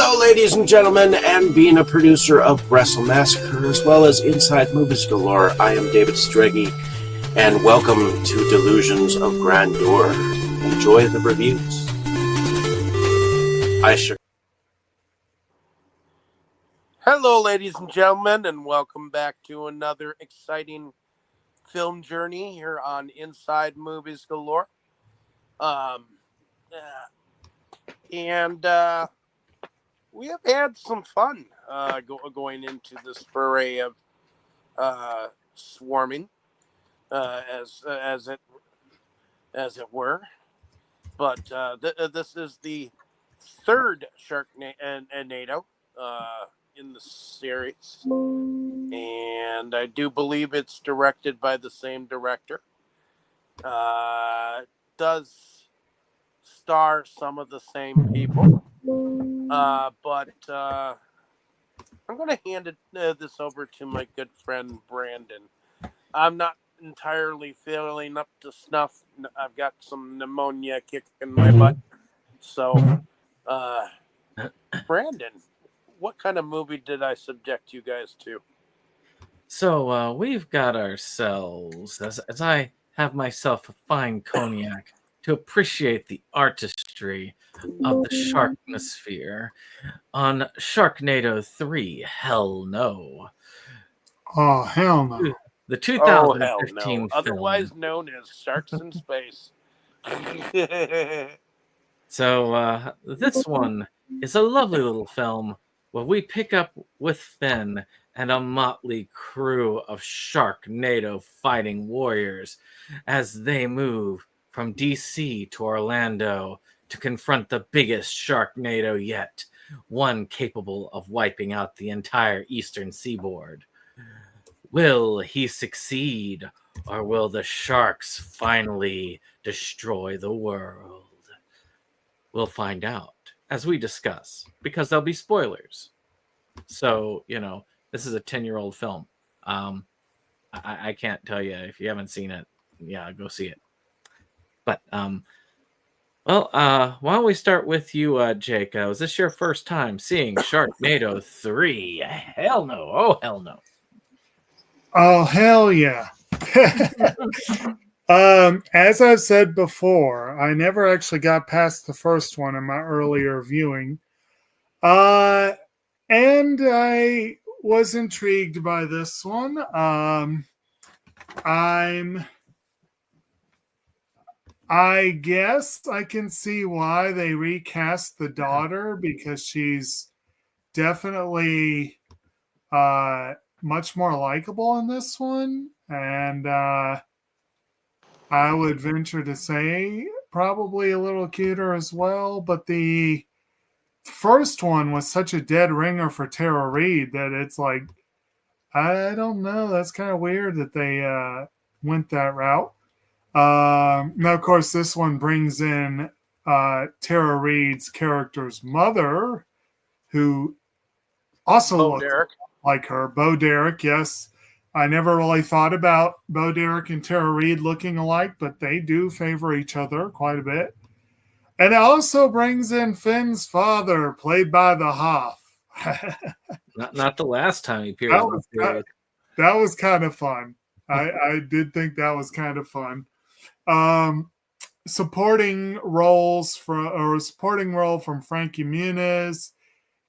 Hello, ladies and gentlemen, and being a producer of Wrestle Massacre as well as Inside Movies Galore, I am David Stregi, and welcome to Delusions of Grandeur. Enjoy the reviews. Hello, ladies and gentlemen, and welcome back to another exciting film journey here on Inside Movies Galore. We have had some fun going into this foray of swarming, as it were. But this is the third Sharknado in the series, and I do believe it's directed by the same director. Does star some of the same people. But I'm going to hand this over to my good friend Brandon. I'm not entirely feeling up to snuff. I've got some pneumonia kicking my butt. So, Brandon, what kind of movie did I subject you guys to? So we've got ourselves, as I have myself a fine cognac, to appreciate the artistry of the Sharknosphere on Sharknado 3, Hell No. Oh, hell no. The 2015 no. film. Otherwise known as Sharks in Space. So this one is a lovely little film where we pick up with Finn and a motley crew of Sharknado fighting warriors as they move from DC to Orlando to confront the biggest Sharknado yet, one capable of wiping out the entire eastern seaboard. Will he succeed, or will the sharks finally destroy the world? We'll find out as we discuss, because there'll be spoilers. So, this is a 10-year-old film. I can't tell you if you haven't seen it. Yeah, go see it. But, why don't we start with you, Jake? Is this your first time seeing Sharknado 3? Hell no. Oh, hell no. Oh, hell yeah. As I've said before, I never actually got past the first one in my earlier viewing. And I was intrigued by this one. I guess I can see why they recast the daughter, because she's definitely much more likable in this one. And I would venture to say probably a little cuter as well. But the first one was such a dead ringer for Tara Reid that it's like, I don't know. That's kind of weird that they went that route. Now, of course, this one brings in Tara Reid's character's mother, who also looks like her. Bo Derek, yes. I never really thought about Bo Derek and Tara Reid looking alike, but they do favor each other quite a bit. And it also brings in Finn's father, played by the Hoff. Not the last time he appeared. That was kind of fun. I did think that was kind of fun. Supporting role from Frankie Muniz,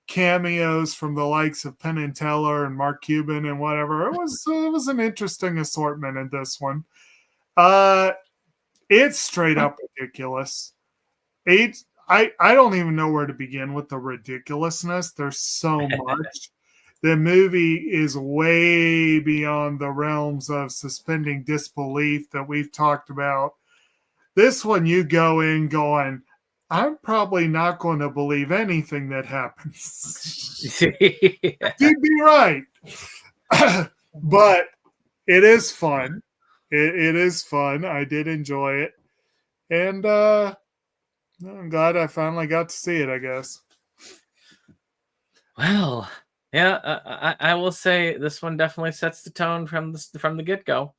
cameos from the likes of Penn and Teller and Mark Cuban and whatever. It was an interesting assortment in this one. It's straight up ridiculous. I don't even know where to begin with the ridiculousness. There's so much. The movie is way beyond the realms of suspending disbelief that we've talked about. This one, you go in going, I'm probably not going to believe anything that happens. You'd be right. But it is fun. It is fun. I did enjoy it. And I'm glad I finally got to see it, I guess. Well, yeah, I will say this one definitely sets the tone from the get-go.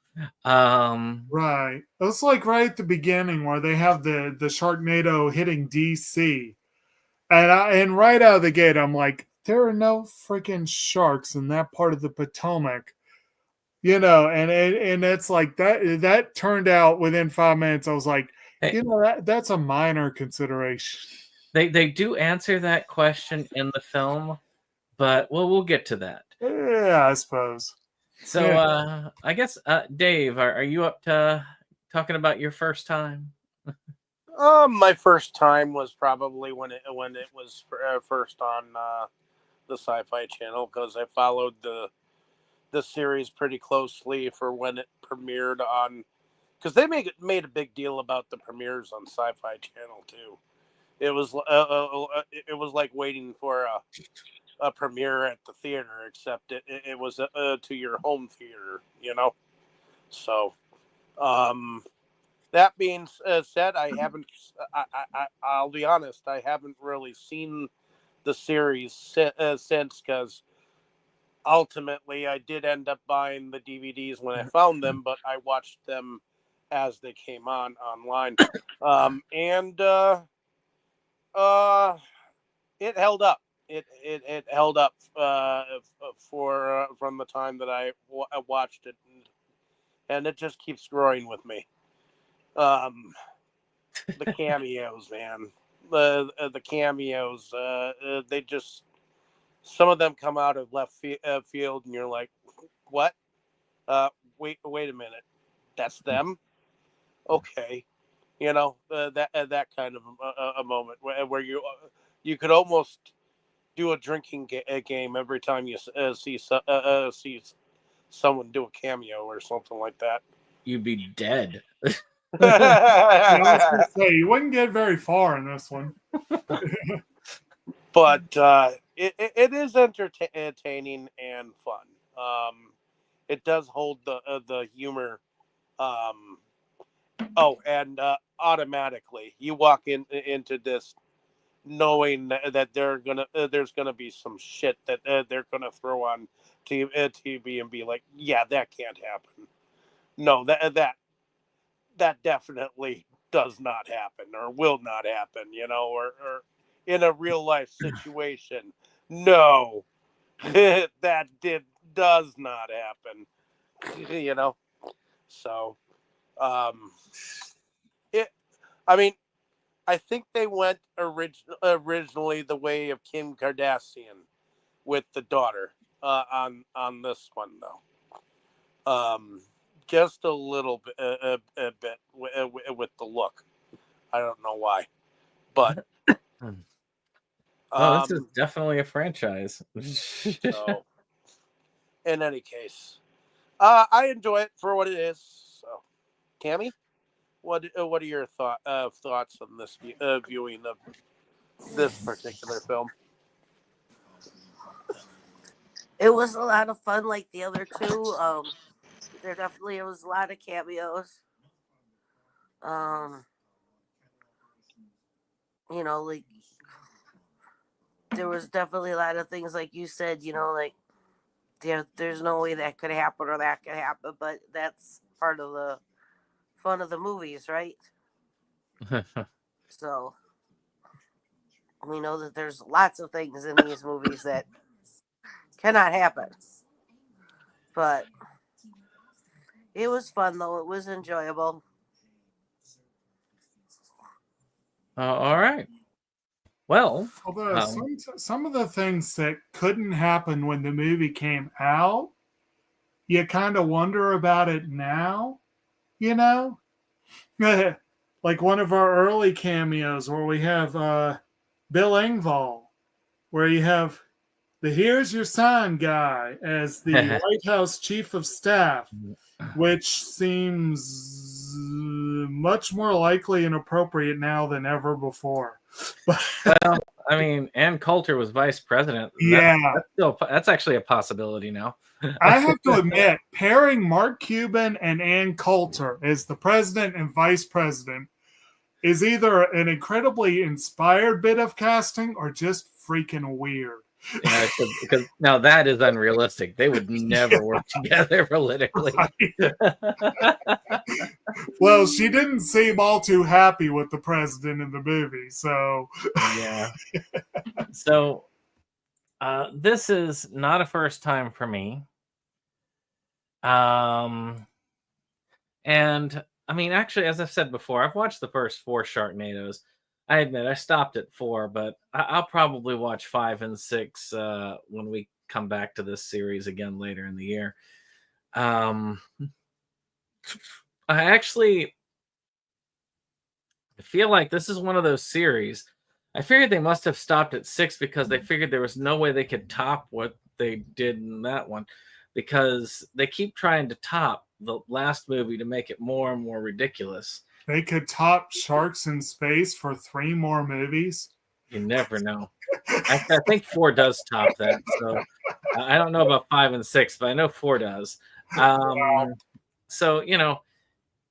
Right. It's like right at the beginning where they have the Sharknado hitting DC. And right out of the gate, I'm like, there are no freaking sharks in that part of the Potomac, and it's like that turned out within 5 minutes. I was like, Hey, that's a minor consideration. they do answer that question in the film, but we'll get to that. Yeah, I suppose. So I guess Dave, are you up to talking about your first time? My first time was probably when it was first on the Sci-Fi Channel, because I followed the series pretty closely for when it premiered on, because they made a big deal about the premieres on Sci-Fi Channel too. It was like waiting for a premiere at the theater, except it was to your home theater, So, that being said, I haven't. I'll be honest. I haven't really seen the series since, because ultimately I did end up buying the DVDs when I found them, but I watched them as they came on online, and it held up. It held up for from the time that I watched it, and it just keeps growing with me. The cameos, man. The cameos. They just, some of them come out of left field, and you're like, what? Wait a minute, that's them. Okay, that kind of a moment where you could almost do a drinking game every time you see someone do a cameo or something like that. You'd be dead. I was going to say, you wouldn't get very far in this one. But it is entertaining and fun. It does hold the humor. And automatically you walk into this knowing that there's gonna be some shit that they're gonna throw on TV and be like, yeah, that can't happen. No, that definitely does not happen or will not happen. Or in a real life situation, no, that does not happen. So, it. I mean, I think they went originally the way of Kim Kardashian with the daughter on this one, though. Just a little bit, a bit with the look. I don't know why, but Oh, this is definitely a franchise. So, in any case, I enjoy it for what it is. So, Tammy, what are your thoughts on this viewing of this particular film? It was a lot of fun, like the other two. There definitely was a lot of cameos. Like there was definitely a lot of things, like you said. Like there's no way that could happen or that could happen, but that's part of the fun of the movies, right? So we know that there's lots of things in these movies that cannot happen, but it was fun though. It was enjoyable. All right. Well, Although some of the things that couldn't happen when the movie came out, you kind of wonder about it now, like one of our early cameos where we have Bill Engvall, where you have the "Here's Your Sign" guy as the White House Chief of Staff, which seems much more likely and appropriate now than ever before. Well, I mean, Ann Coulter was vice president. Yeah. That's actually a possibility now. I have to admit, pairing Mark Cuban and Ann Coulter as the president and vice president is either an incredibly inspired bit of casting or just freaking weird. Yeah, because now that is unrealistic. They would never work together politically. Well, she didn't seem all too happy with the president in the movie, so Yeah. So this is not a first time for me. And I mean, actually, as I've said before, I've watched the first 4 Sharknadoes. I admit I stopped at 4, but I'll probably watch 5 and 6 when we come back to this series again later in the year. I actually feel like this is one of those series. I figured they must have stopped at 6 because they figured there was no way they could top what they did in that one, because they keep trying to top the last movie to make it more and more ridiculous. they could top Sharks in Space for 3 more movies. You never know. I think 4 does top that. So I don't know about 5 and 6, but I know 4 does. So, you know,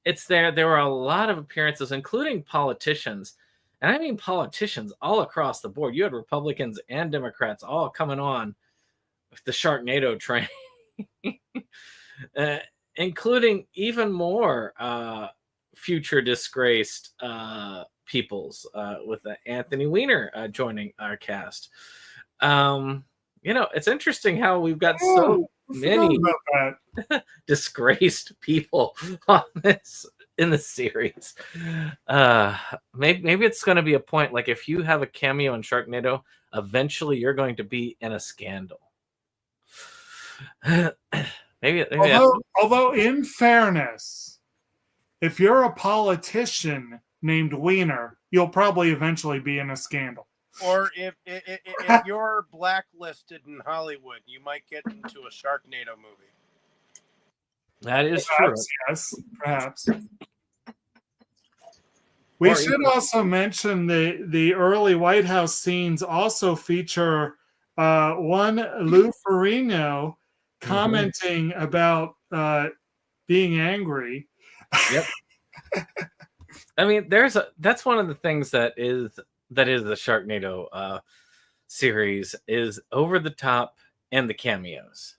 it's there. There were a lot of appearances, including politicians. And I mean politicians all across the board. You had Republicans and Democrats all coming on with the Sharknado train, including even more future disgraced peoples, with Anthony Weiner joining our cast. You know, it's interesting how we've got so many disgraced people on this in the series. Maybe it's going to be a point, like if you have a cameo in Sharknado, eventually you're going to be in a scandal. maybe although in fairness, if you're a politician named Wiener, you'll probably eventually be in a scandal. Or if you're blacklisted in Hollywood, you might get into a Sharknado movie. That is Perhaps, true. yes, perhaps. We should also mention the early White House scenes also feature one Lou Ferrigno commenting about being angry. Yep. I mean, that's one of the things that is the Sharknado series, is over the top and the cameos.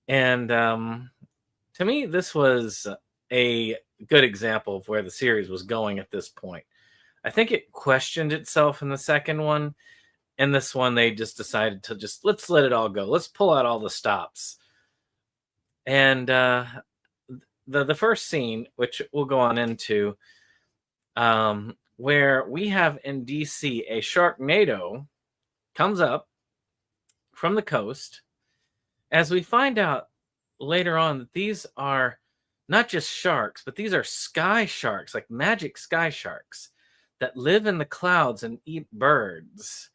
And to me, this was a good example of where the series was going at this point. I think it questioned itself in the second one. In this one, they just decided to let's let it all go. Let's pull out all the stops. And the first scene, which we'll go on into, where we have in DC a Sharknado comes up from the coast, as we find out later on that these are not just sharks, but these are sky sharks, like magic sky sharks that live in the clouds and eat birds.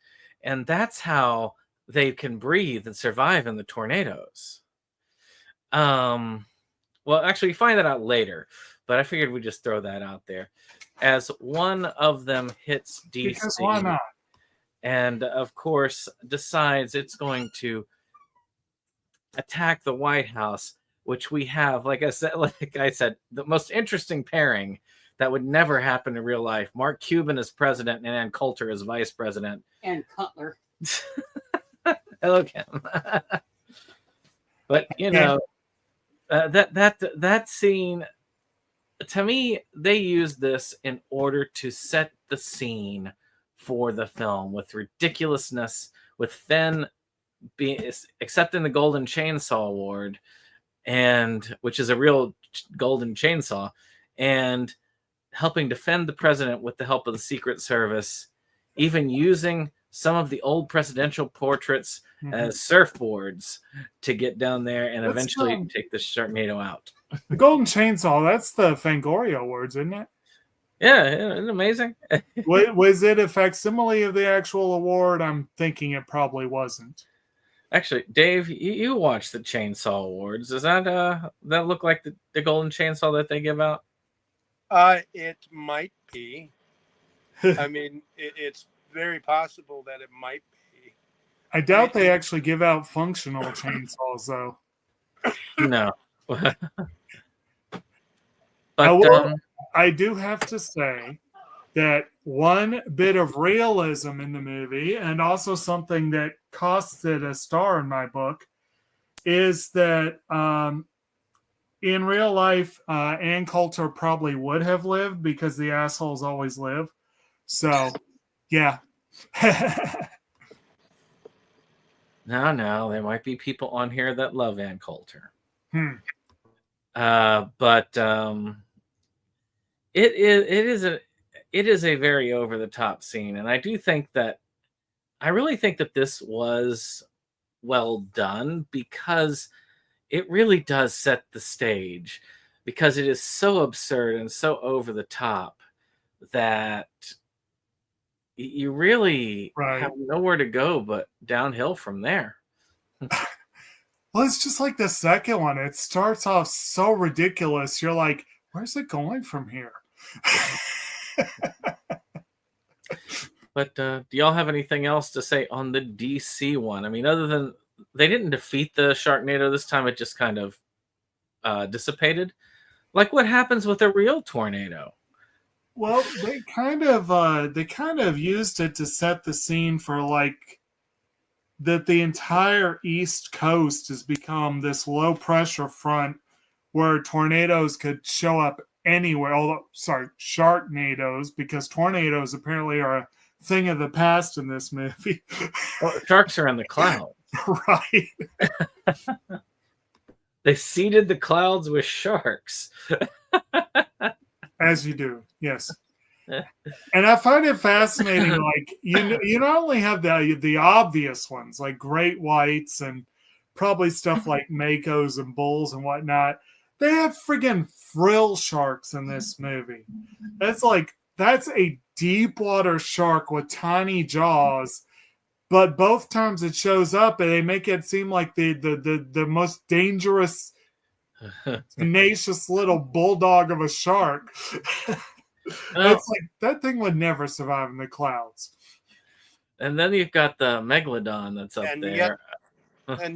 And that's how they can breathe and survive in the tornadoes. Well, actually, we find that out later, but I figured we'd just throw that out there. As one of them hits DC, because why not? And of course decides it's going to attack the White House, which we have, like I said, the most interesting pairing that would never happen in real life. Mark Cuban as president and Ann Coulter as vice president. And Cutler. Hello, Kim. But you know, that scene, to me, they used this in order to set the scene for the film with ridiculousness, with Finn accepting the Golden Chainsaw Award, and which is a real golden chainsaw, and helping defend the president with the help of the Secret Service, even using some of the old presidential portraits as surfboards to get down there and eventually take the Sharknado out. The Golden Chainsaw, that's the Fangoria Awards, isn't it? Yeah, isn't it amazing? Was it a facsimile of the actual award? I'm thinking it probably wasn't. Actually, Dave, you watched the Chainsaw Awards. Does that look like the Golden Chainsaw that they give out? It might be. I mean, it's very possible that it might be. I doubt they actually give out functional chainsaws, though. No. But I do have to say that one bit of realism in the movie, and also something that costs it a star in my book, is that in real life, Ann Coulter probably would have lived because the assholes always live. So, yeah. No, there might be people on here that love Ann Coulter. Hmm. But it is a very over the top scene, and I really think that this was well done because it really does set the stage, because it is so absurd and so over the top that you really Right. have nowhere to go but downhill from there. Well, it's just like the second one. It starts off so ridiculous. You're like, where's it going from here? But do y'all have anything else to say on the DC one? I mean, other than they didn't defeat the Sharknado this time, it just kind of dissipated. Like what happens with a real tornado? Well, they kind of used it to set the scene for like that the entire East Coast has become this low pressure front where tornadoes could show up anywhere. Although, sorry, sharknadoes, because tornadoes apparently are a thing of the past in this movie. Well, sharks are in the clouds. Right. They seeded the clouds with sharks. As you do, yes. And I find it fascinating. Like you not only have the obvious ones like great whites and probably stuff like makos and bulls and whatnot. They have friggin' frill sharks in this movie. That's a deep water shark with tiny jaws. But both times it shows up, and they make it seem like the most dangerous, tenacious little bulldog of a shark. It's like that thing would never survive in the clouds. And then you've got the megalodon that's up And there.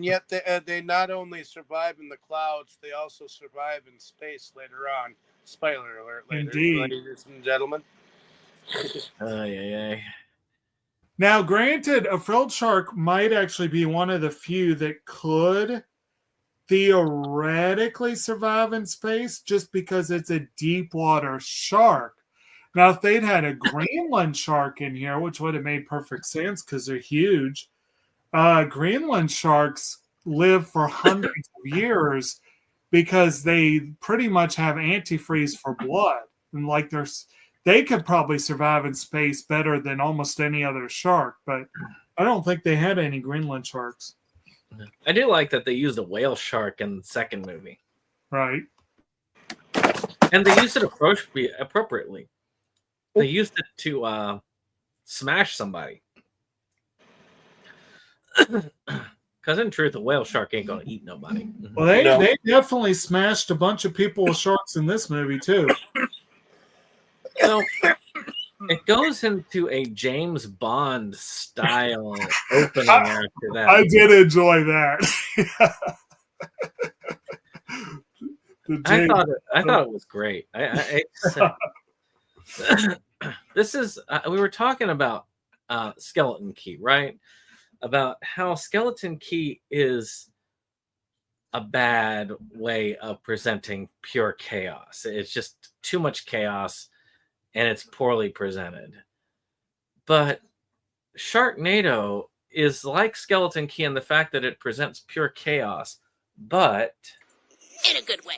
Yet they not only survive in the clouds, they also survive in space later on. Spoiler alert later, Indeed. ladies and gentlemen. Yeah. Now, granted, a frilled shark might actually be one of the few that could theoretically survive in space just because it's a deep water shark. Now, if they'd had a Greenland shark in here, which would have made perfect sense because they're huge, Greenland sharks live for hundreds of years because they pretty much have antifreeze for blood. And like they could probably survive in space better than almost any other shark, but I don't think they had any Greenland sharks. I do like that they used a whale shark in the second movie. Right. And they used it appropriately. They used it to smash somebody. Because in truth, a whale shark ain't going to eat nobody. Well, they definitely smashed a bunch of people with sharks in this movie, too. So it goes into a James Bond style opening after that. I did enjoy that. I thought it was great. This is we were talking about Skeleton Key, right? About how Skeleton Key is a bad way of presenting pure chaos. It's just too much chaos, and it's poorly presented. But Sharknado is like Skeleton Key in the fact that it presents pure chaos, but in a good way.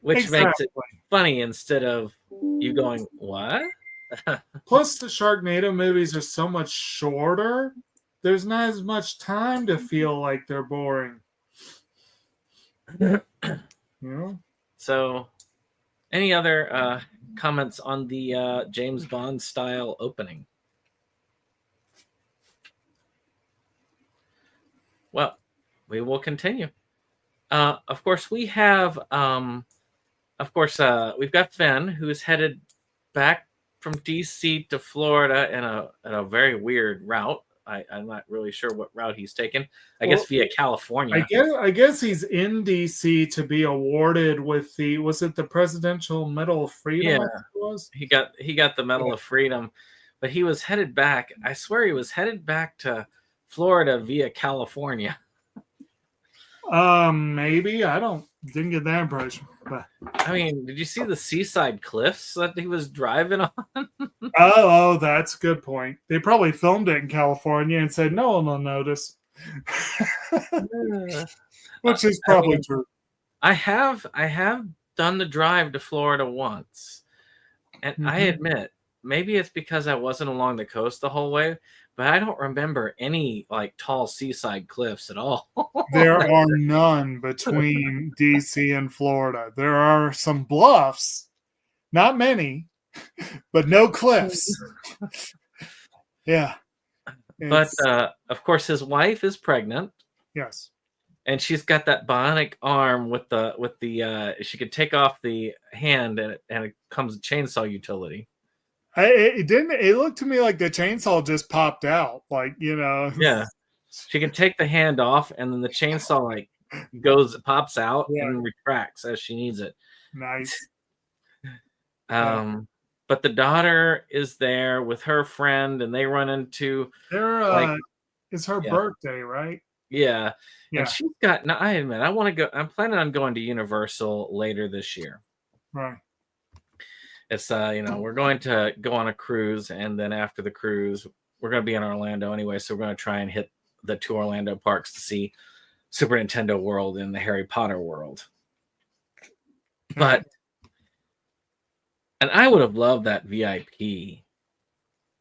Which makes it funny instead of you going, what? Plus, the Sharknado movies are so much shorter. There's not as much time to feel like they're boring. You know? So, any other comments on the James Bond style opening? Well, we will continue. Of course, we have, we've got Finn, who's headed back from DC to Florida in a very weird route. I'm not really sure what route he's taken. I guess via California. I guess he's in DC to be awarded with was it the Presidential Medal of Freedom? Yeah, I think it was? he got the Medal of Freedom, but he was headed back. I swear he was headed back to Florida via California. Maybe didn't get that impression. But I mean, did you see the seaside cliffs that he was driving on? oh, that's a good point. They probably filmed it in California and said no one will notice, which is probably true. I have done the drive to Florida once, and I admit maybe it's because I wasn't along the coast the whole way, but I don't remember any like tall seaside cliffs at all. There are none between DC and Florida. There are some bluffs, not many, but no cliffs. Yeah. But of course, his wife is pregnant. Yes. And she's got that bionic arm with the she could take off the hand and it comes a chainsaw utility. It looked to me like the chainsaw just popped out, like, Yeah, she can take the hand off and then the chainsaw like pops out and retracts as she needs it. Nice. But the daughter is there with her friend and they run into it's her birthday, right? Yeah. And she's got, now I admit, I want to go, I'm planning on going to Universal later this year. Right. It's, we're going to go on a cruise, and then after the cruise, we're going to be in Orlando anyway, so we're going to try and hit the 2 Orlando parks to see Super Nintendo World and the Harry Potter World. But, and I would have loved that VIP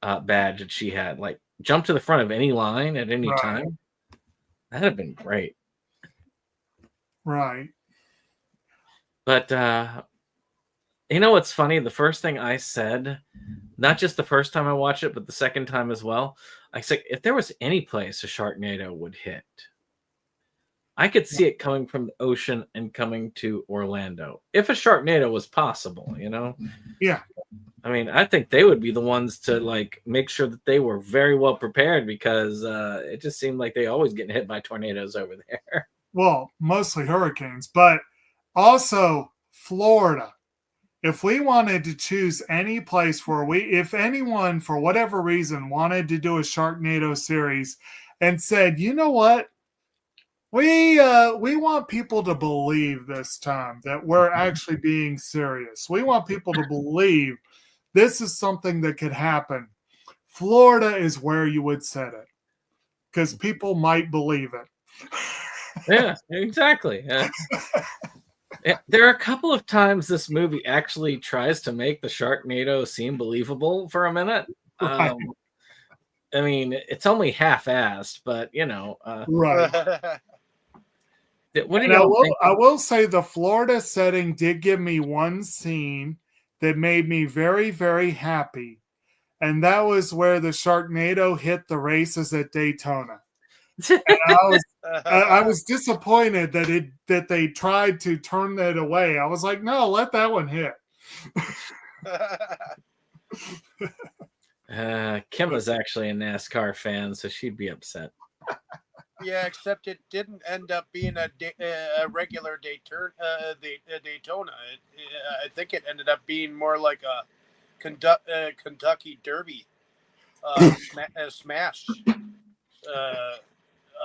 badge that she had, like, jump to the front of any line at any time. That'd have been great. Right. But, you know what's funny? The first thing I said, not just the first time I watched it, but the second time as well, I said, if there was any place a Sharknado would hit, I could see it coming from the ocean and coming to Orlando. If a Sharknado was possible, Yeah. I mean, I think they would be the ones to like make sure that they were very well prepared, because it just seemed like they always getting hit by tornadoes over there. Well, mostly hurricanes, but also Florida. If we wanted to choose any place if anyone for whatever reason wanted to do a Sharknado series and said, you know what, we want people to believe this time that we're actually being serious. We want people to believe this is something that could happen. Florida is where you would set it, because people might believe it. Yeah, exactly. There are a couple of times this movie actually tries to make the Sharknado seem believable for a minute. Right. I mean, it's only half-assed, but right. What do you think? I will say the Florida setting did give me one scene that made me very, very happy, and that was where the Sharknado hit the races at Daytona. And I was disappointed that they tried to turn that away. I was like, no, let that one hit. Kim was actually a NASCAR fan, so she'd be upset. Yeah, except it didn't end up being a regular Daytona. I think it ended up being more like a Kentucky Derby smash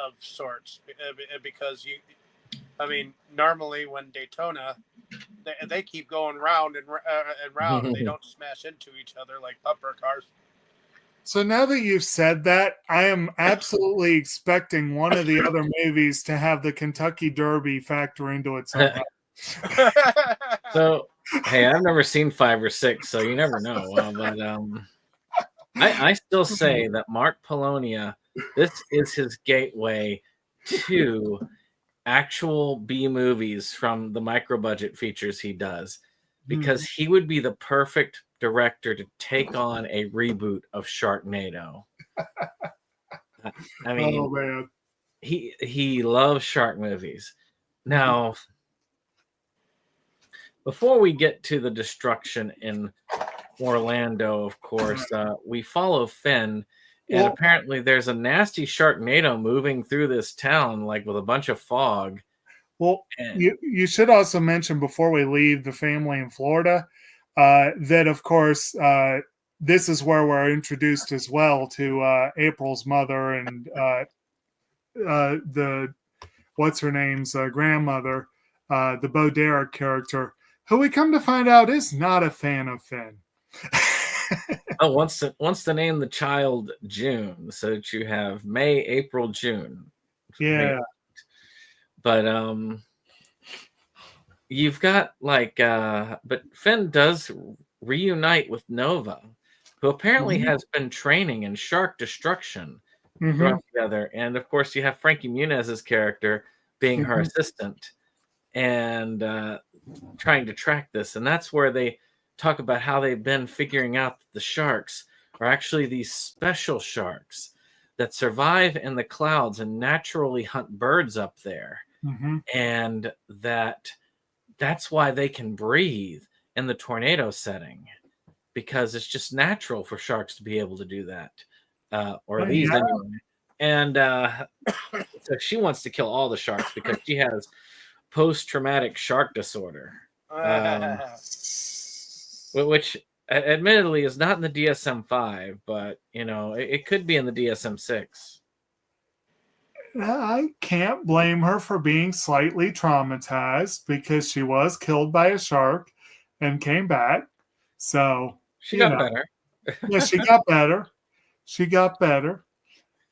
of sorts, because normally when Daytona, they keep going round and round, and they don't smash into each other like bumper cars. So now that you've said that, I am absolutely expecting one of the other movies to have the Kentucky Derby factor into it somehow. So, hey, I've never seen 5 or 6, so you never know. But I still say that Mark Polonia, this is his gateway to actual B movies from the micro budget features he does, because he would be the perfect director to take on a reboot of Sharknado. I mean, oh, man. he loves shark movies. Now, before we get to the destruction in Orlando, of course, we follow Finn And Well, apparently there's a nasty Sharknado moving through this town, like with a bunch of fog. well, And you should also mention before we leave the family in Florida that, of course, this is where we're introduced as well to April's mother and the what's her name's grandmother, the Bo Derek character, who we come to find out is not a fan of Finn. oh, wants to name the child June, so that you have May, April, June. Yeah. But you've got like but Finn does reunite with Nova, who apparently has been training in shark destruction thrown together. And of course you have Frankie Muniz's character being her assistant and trying to track this. And that's where they talk about how they've been figuring out that the sharks are actually these special sharks that survive in the clouds and naturally hunt birds up there. And that's why they can breathe in the tornado setting, because it's just natural for sharks to be able to do that, or these anyway. And so she wants to kill all the sharks because she has post-traumatic shark disorder, which admittedly is not in the DSM-5, but it could be in the DSM-6. I can't blame her for being slightly traumatized because she was killed by a shark and came back. So she got better. Yeah, she got better. She got better.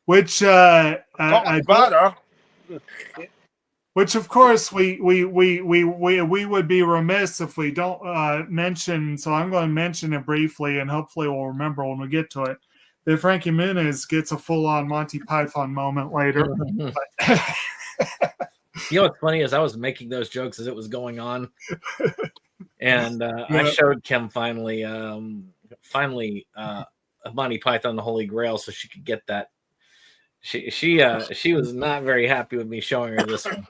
Which which of course we would be remiss if we don't mention. So I'm going to mention it briefly, and hopefully we'll remember when we get to it. That Frankie Muniz gets a full-on Monty Python moment later. What's funny is I was making those jokes as it was going on, and I showed Kim finally a Monty Python the Holy Grail so she could get that. She was not very happy with me showing her this one.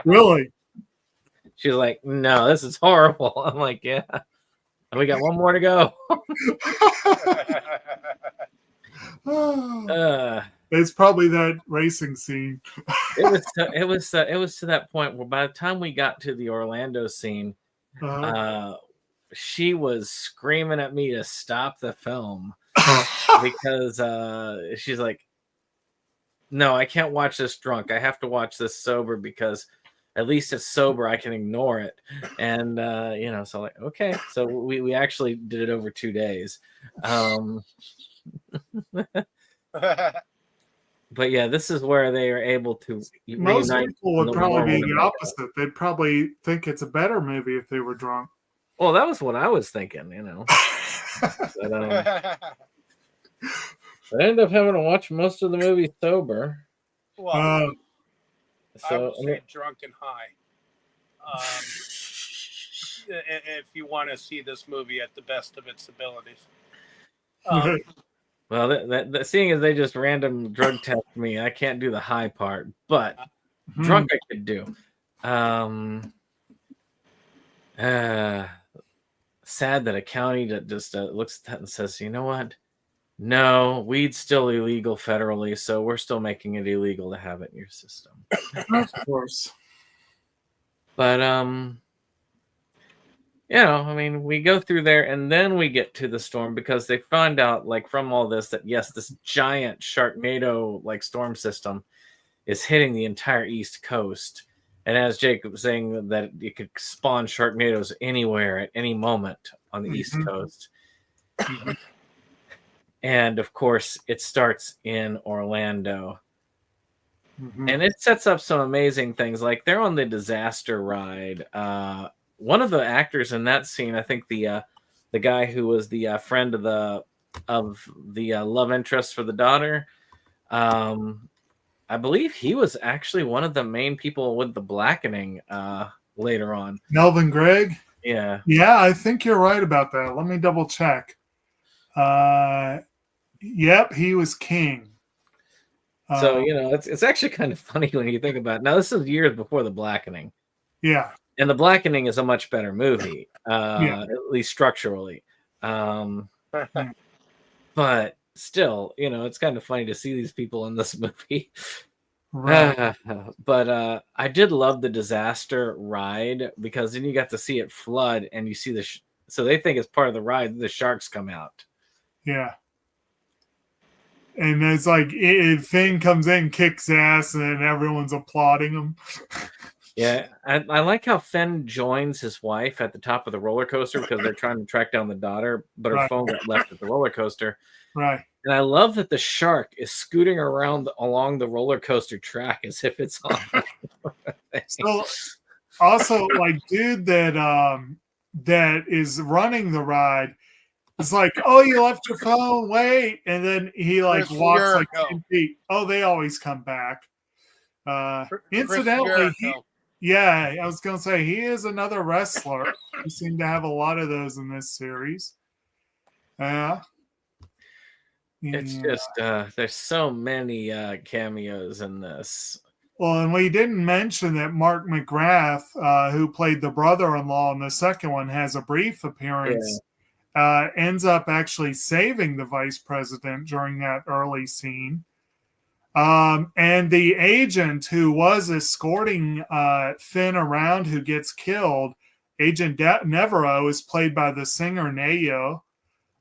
Really? She was like, "No, this is horrible." I'm like, "Yeah." And we got one more to go. It's probably that racing scene. It was to that point where by the time we got to the Orlando scene, she was screaming at me to stop the film because she's like, "No, I can't watch this drunk. I have to watch this sober because at least it's sober. I can ignore it." And so like, okay, so we actually did it over 2 days. But yeah, this is where they are able to most people would probably be the opposite. They'd probably think it's a better movie if they were drunk. Well, that was what I was thinking, But, I ended up having to watch most of the movie sober. Well, I would say drunk and high. If you want to see this movie at the best of its abilities. Well, that seeing as they just random drug test me, I can't do the high part, but drunk I could do. Sad that a county that just looks at that and says, "You know what? No, weed's still illegal federally, so we're still making it illegal to have it in your system." Of course. But we go through there and then we get to the storm because they find out, like, from all this that yes, this giant Sharknado like storm system is hitting the entire East Coast. And as Jacob was saying, that you could spawn Sharknadoes anywhere at any moment on the East Coast. And of course, it starts in Orlando. And it sets up some amazing things. Like they're on the disaster ride. One of the actors in that scene, I think the guy who was the friend of the love interest for the daughter, I believe he was actually one of the main people with the blackening later on. Melvin Gregg? Yeah. Yeah, I think you're right about that. Let me double check. Yep, he was King. So, it's actually kind of funny when you think about it. Now, this is years before the blackening. Yeah. And the blackening is a much better movie, at least structurally. But but still, it's kind of funny to see these people in this movie. Right. But I did love the disaster ride, because then you got to see it flood, and you see so they think it's part of the ride. The sharks come out. Yeah. And it's like Finn comes in, kicks ass, and then everyone's applauding him. Yeah, I like how Finn joins his wife at the top of the roller coaster because they're trying to track down the daughter, but her phone got left at the roller coaster. Right. And I love that the shark is scooting around along the roller coaster track as if it's on. So also, like, dude that is running the ride is like, oh, you left your phone, wait. And then he like walks like 10 feet. Oh, they always come back. Incidentally, yeah, I was gonna say he is another wrestler. We seem to have a lot of those in this series. Yeah. It's just there's so many cameos in this. Well, and we didn't mention that Mark McGrath, who played the brother-in-law in the second one, has a brief appearance. Yeah. Ends up actually saving the vice president during that early scene. And the agent who was escorting Finn around, who gets killed, Agent Neveroh, is played by the singer Nayo.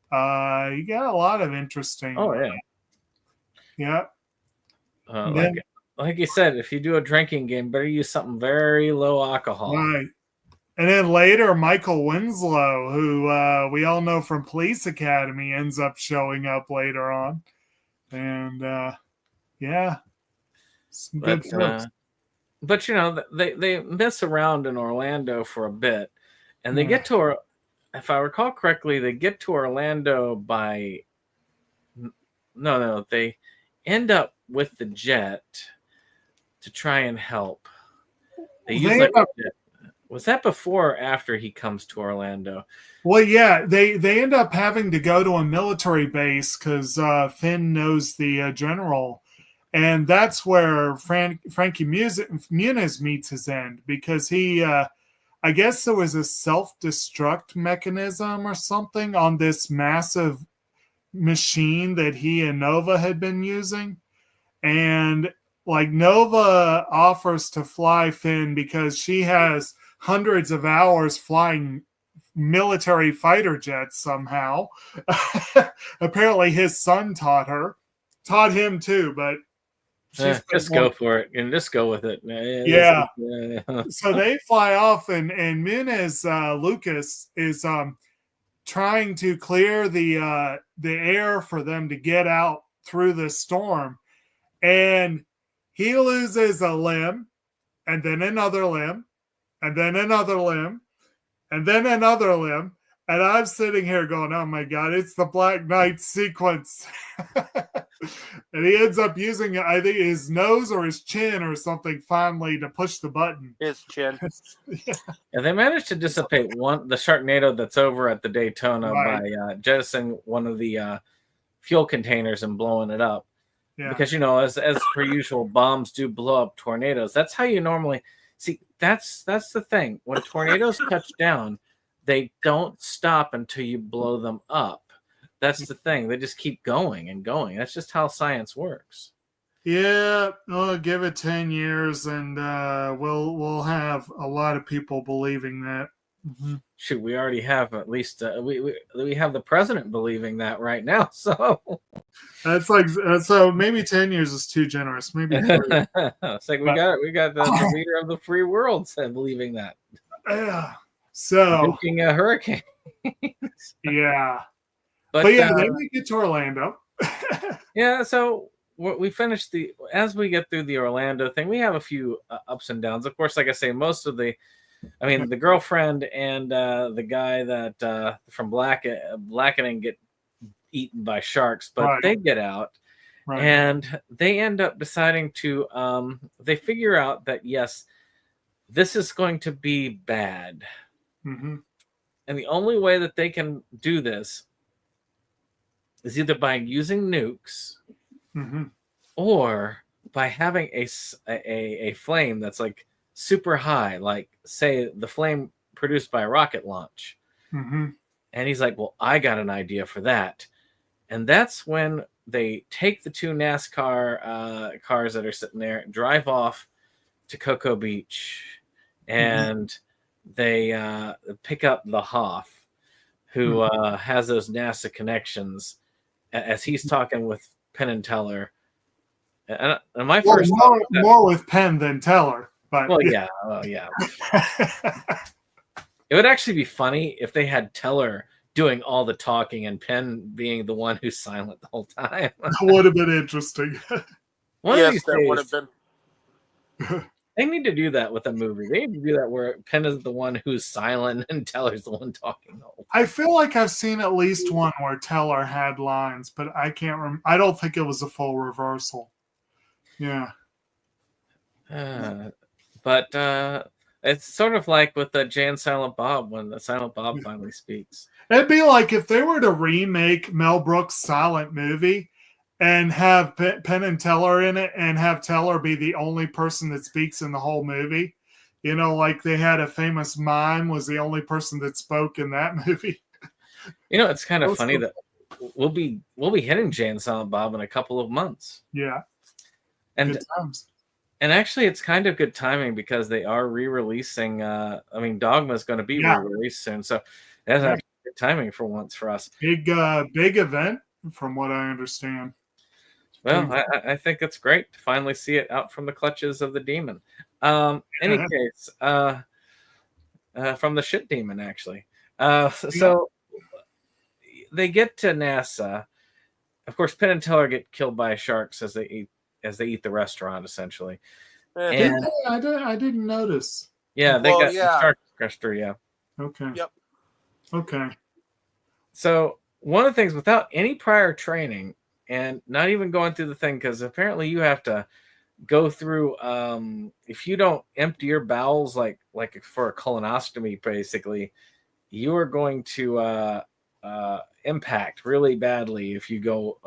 You got a lot of interesting. Oh, yeah. Yeah. Like you said, if you do a drinking game, better use something very low alcohol. Right. And then later, Michael Winslow, who we all know from Police Academy, ends up showing up later on. And yeah, some good folks. But they mess around in Orlando for a bit, and they get to, if I recall correctly, they get to Orlando by they end up with the jet to try and help. Was that before or after he comes to Orlando? Well, yeah, they end up having to go to a military base because Finn knows the general. And that's where Frankie Muniz meets his end, because he, I guess there was a self-destruct mechanism or something on this massive machine that he and Nova had been using. And like Nova offers to fly Finn because she has hundreds of hours flying military fighter jets somehow. Apparently his son taught him too, but just go for it and just go with it. Yeah. So they fly off, and Muniz Lucas is trying to clear the air for them to get out through the storm, and he loses a limb, and then another limb, and then another limb, and then another limb. And I'm sitting here going, oh my God, it's the Black Knight sequence. And he ends up using, I think, his nose or his chin or something finally to push the button. His chin. And they managed to dissipate the Sharknado that's over at the Daytona by jettisoning one of the fuel containers and blowing it up. Yeah. Because, as per usual, bombs do blow up tornadoes. That's how you normally see. That's the thing. When tornadoes touch down, they don't stop until you blow them up. That's the thing. They just keep going and going. That's just how science works. Yeah, I'll give it 10 years, and we'll have a lot of people believing that. Mm-hmm. Shoot, we already have at least we have the president believing that right now. So that's like so maybe 10 years is too generous. Maybe 3. It's like we got the leader of the free world believing that. Yeah. So making a hurricane. Yeah. But yeah, then we get to Orlando. Yeah, so we finished as we get through the Orlando thing, we have a few ups and downs. Of course, like I say, most of the girlfriend and the guy that from Blackening get eaten by sharks, but they get out. Right. And they end up deciding to, they figure out that, yes, this is going to be bad. Mm-hmm. And the only way that they can do this is either by using nukes or by having a flame that's like super high, like say the flame produced by a rocket launch. Mm-hmm. And he's like, well, I got an idea for that. And that's when they take the two NASCAR cars that are sitting there, drive off to Cocoa Beach, and they pick up the Hoff, who has those NASA connections, as he's talking with Penn and Teller. And my first more with Penn than Teller, but yeah. It would actually be funny if they had Teller doing all the talking and Penn being the one who's silent the whole time. That would have been interesting. One of these that days, would have been. they need to do that with a movie. They need to do that where Penn is the one who's silent and Teller's the one talking the whole time. I feel like I've seen at least one where Teller had lines, but I can't remember. I don't think it was a full reversal. Yeah. But it's sort of like with the Jay and Silent Bob when the Silent Bob finally speaks. It'd be like if they were to remake Mel Brooks' silent movie and have Penn and Teller in it and have Teller be the only person that speaks in the whole movie. You know, like they had a famous mime was the only person that spoke in that movie. You know, it's kind of funny that we'll be hitting Jay and Silent Bob in a couple of months. Yeah. And good times. And actually, it's kind of good timing because they are re-releasing. Dogma is going to be re-released soon, so that's actually good timing for once for us. Big event, from what I understand. Well, I think it's great to finally see it out from the clutches of the demon. Any case, from the shit demon, actually. So they get to NASA. Of course, Penn and Teller get killed by sharks as they eat the restaurant, essentially. And I didn't notice. Yeah, they got the shark crusher, yeah. Okay. Yep. Okay. So one of the things, without any prior training and not even going through the thing, because apparently you have to go through, if you don't empty your bowels like for a colonoscopy, basically, you are going to impact really badly if you go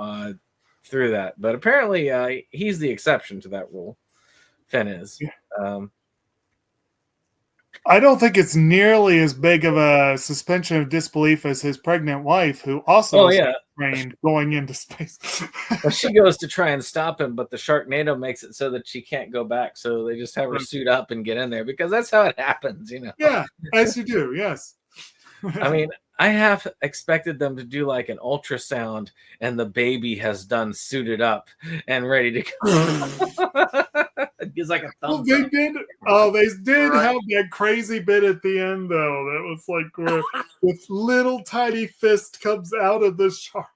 through that. But apparently he's the exception to that rule. Finn is. Yeah. I don't think it's nearly as big of a suspension of disbelief as his pregnant wife, who also is trained going into space. Well, she goes to try and stop him, but the Sharknado makes it so that she can't go back. So they just have her suit up and get in there because that's how it happens, you know. Yeah, as you do, yes. I mean, I have expected them to do like an ultrasound and the baby has done suited up and ready to go. He's like a thumbs they up. did. Oh, they did have that crazy bit at the end, though. That was like where this little tiny fist comes out of the shark.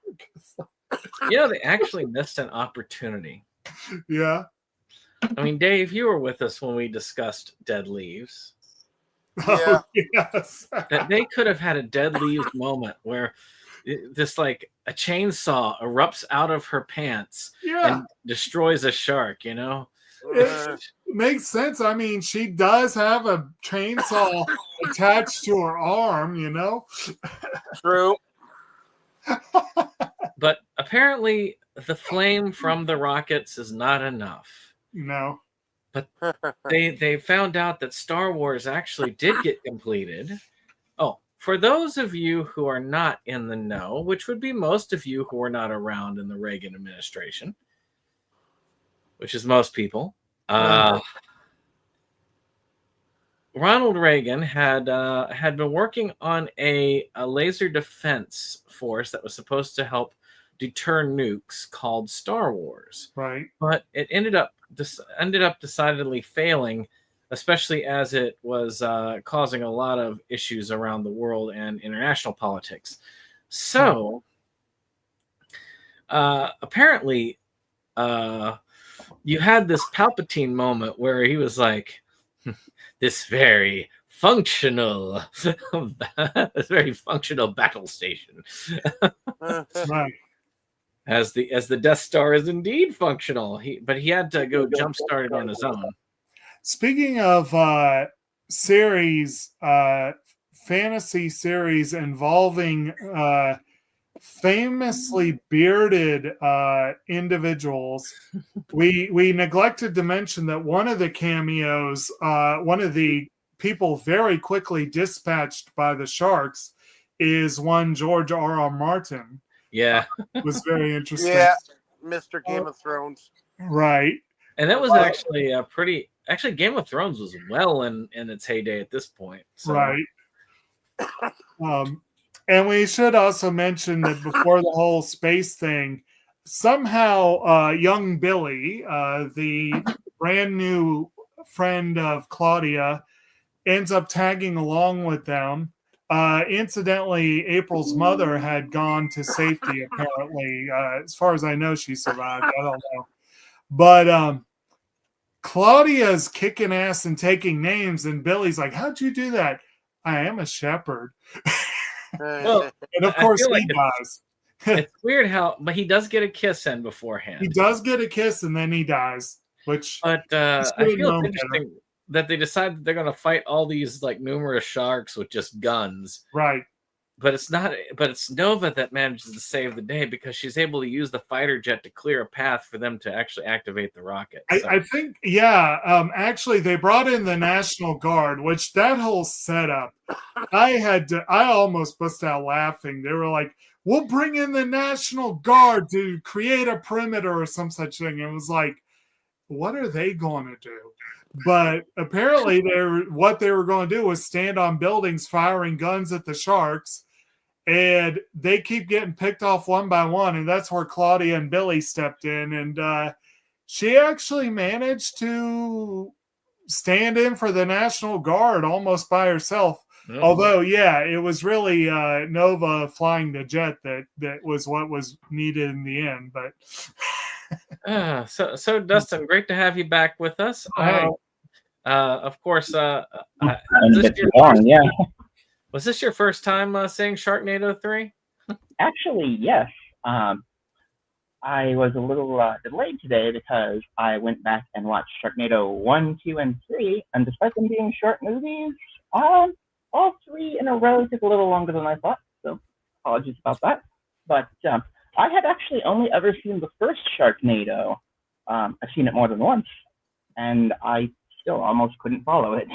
You know, they actually missed an opportunity. Yeah. I mean, Dave, you were with us when we discussed Dead Leaves. Oh, yes. That they could have had a Dead Leaves moment where this like a chainsaw erupts out of her pants and destroys a shark, you know? It makes sense. I mean, she does have a chainsaw attached to her arm, you know? True. But apparently the flame from the rockets is not enough. No. But they found out that Star Wars actually did get completed. Oh, for those of you who are not in the know, which would be most of you who were not around in the Reagan administration, which is most people, Ronald Reagan had been working on a laser defense force that was supposed to help deter nukes called Star Wars. Right. But it ended up decidedly failing, especially as it was causing a lot of issues around the world and international politics. So apparently you had this Palpatine moment where he was like, this very functional battle station. Right. As the Death Star is indeed functional. But he had to go jump start it on his own. Speaking of series, fantasy series involving famously bearded individuals, we neglected to mention that one of the cameos, one of the people very quickly dispatched by the sharks, is one George R.R. Martin. Yeah, was very interesting. Yeah, Mr. Game of Thrones. Right. and that was actually a pretty. Actually, Game of Thrones was well in its heyday at this point. So. Right. And we should also mention that before the whole space thing, somehow young Billy, the brand new friend of Claudia, ends up tagging along with them. Incidentally, April's mother had gone to safety, apparently. As far as I know, she survived. I don't know. But Claudia's kicking ass and taking names, and Billy's like, "How'd you do that?" "I am a shepherd." Well, And of course he dies. It's weird but he does get a kiss in beforehand. He does get a kiss and then he dies, which But I feel it's interesting that they decide that they're going to fight all these like numerous sharks with just guns. Right. But it's not. But it's Nova that manages to save the day because she's able to use the fighter jet to clear a path for them to actually activate the rocket. So. I think, yeah. Actually, they brought in the National Guard, which that whole setup, I almost bust out laughing. They were like, "We'll bring in the National Guard to create a perimeter or some such thing." It was like, what are they going to do? But apparently, what they were going to do was stand on buildings firing guns at the sharks. And they keep getting picked off one by one. And that's where Claudia and Billy stepped in. And she actually managed to stand in for the National Guard almost by herself. Mm-hmm. Although, yeah, it was really Nova flying the jet that was what was needed in the end. But so Dustin, great to have you back with us. Of course, was this your first time seeing Sharknado 3? Actually, yes. I was a little delayed today because I went back and watched Sharknado 1, 2, and 3, and despite them being short movies, all 3 in a row took a little longer than I thought, so apologies about that. But I had actually only ever seen the first Sharknado. I've seen it more than once, and I still almost couldn't follow it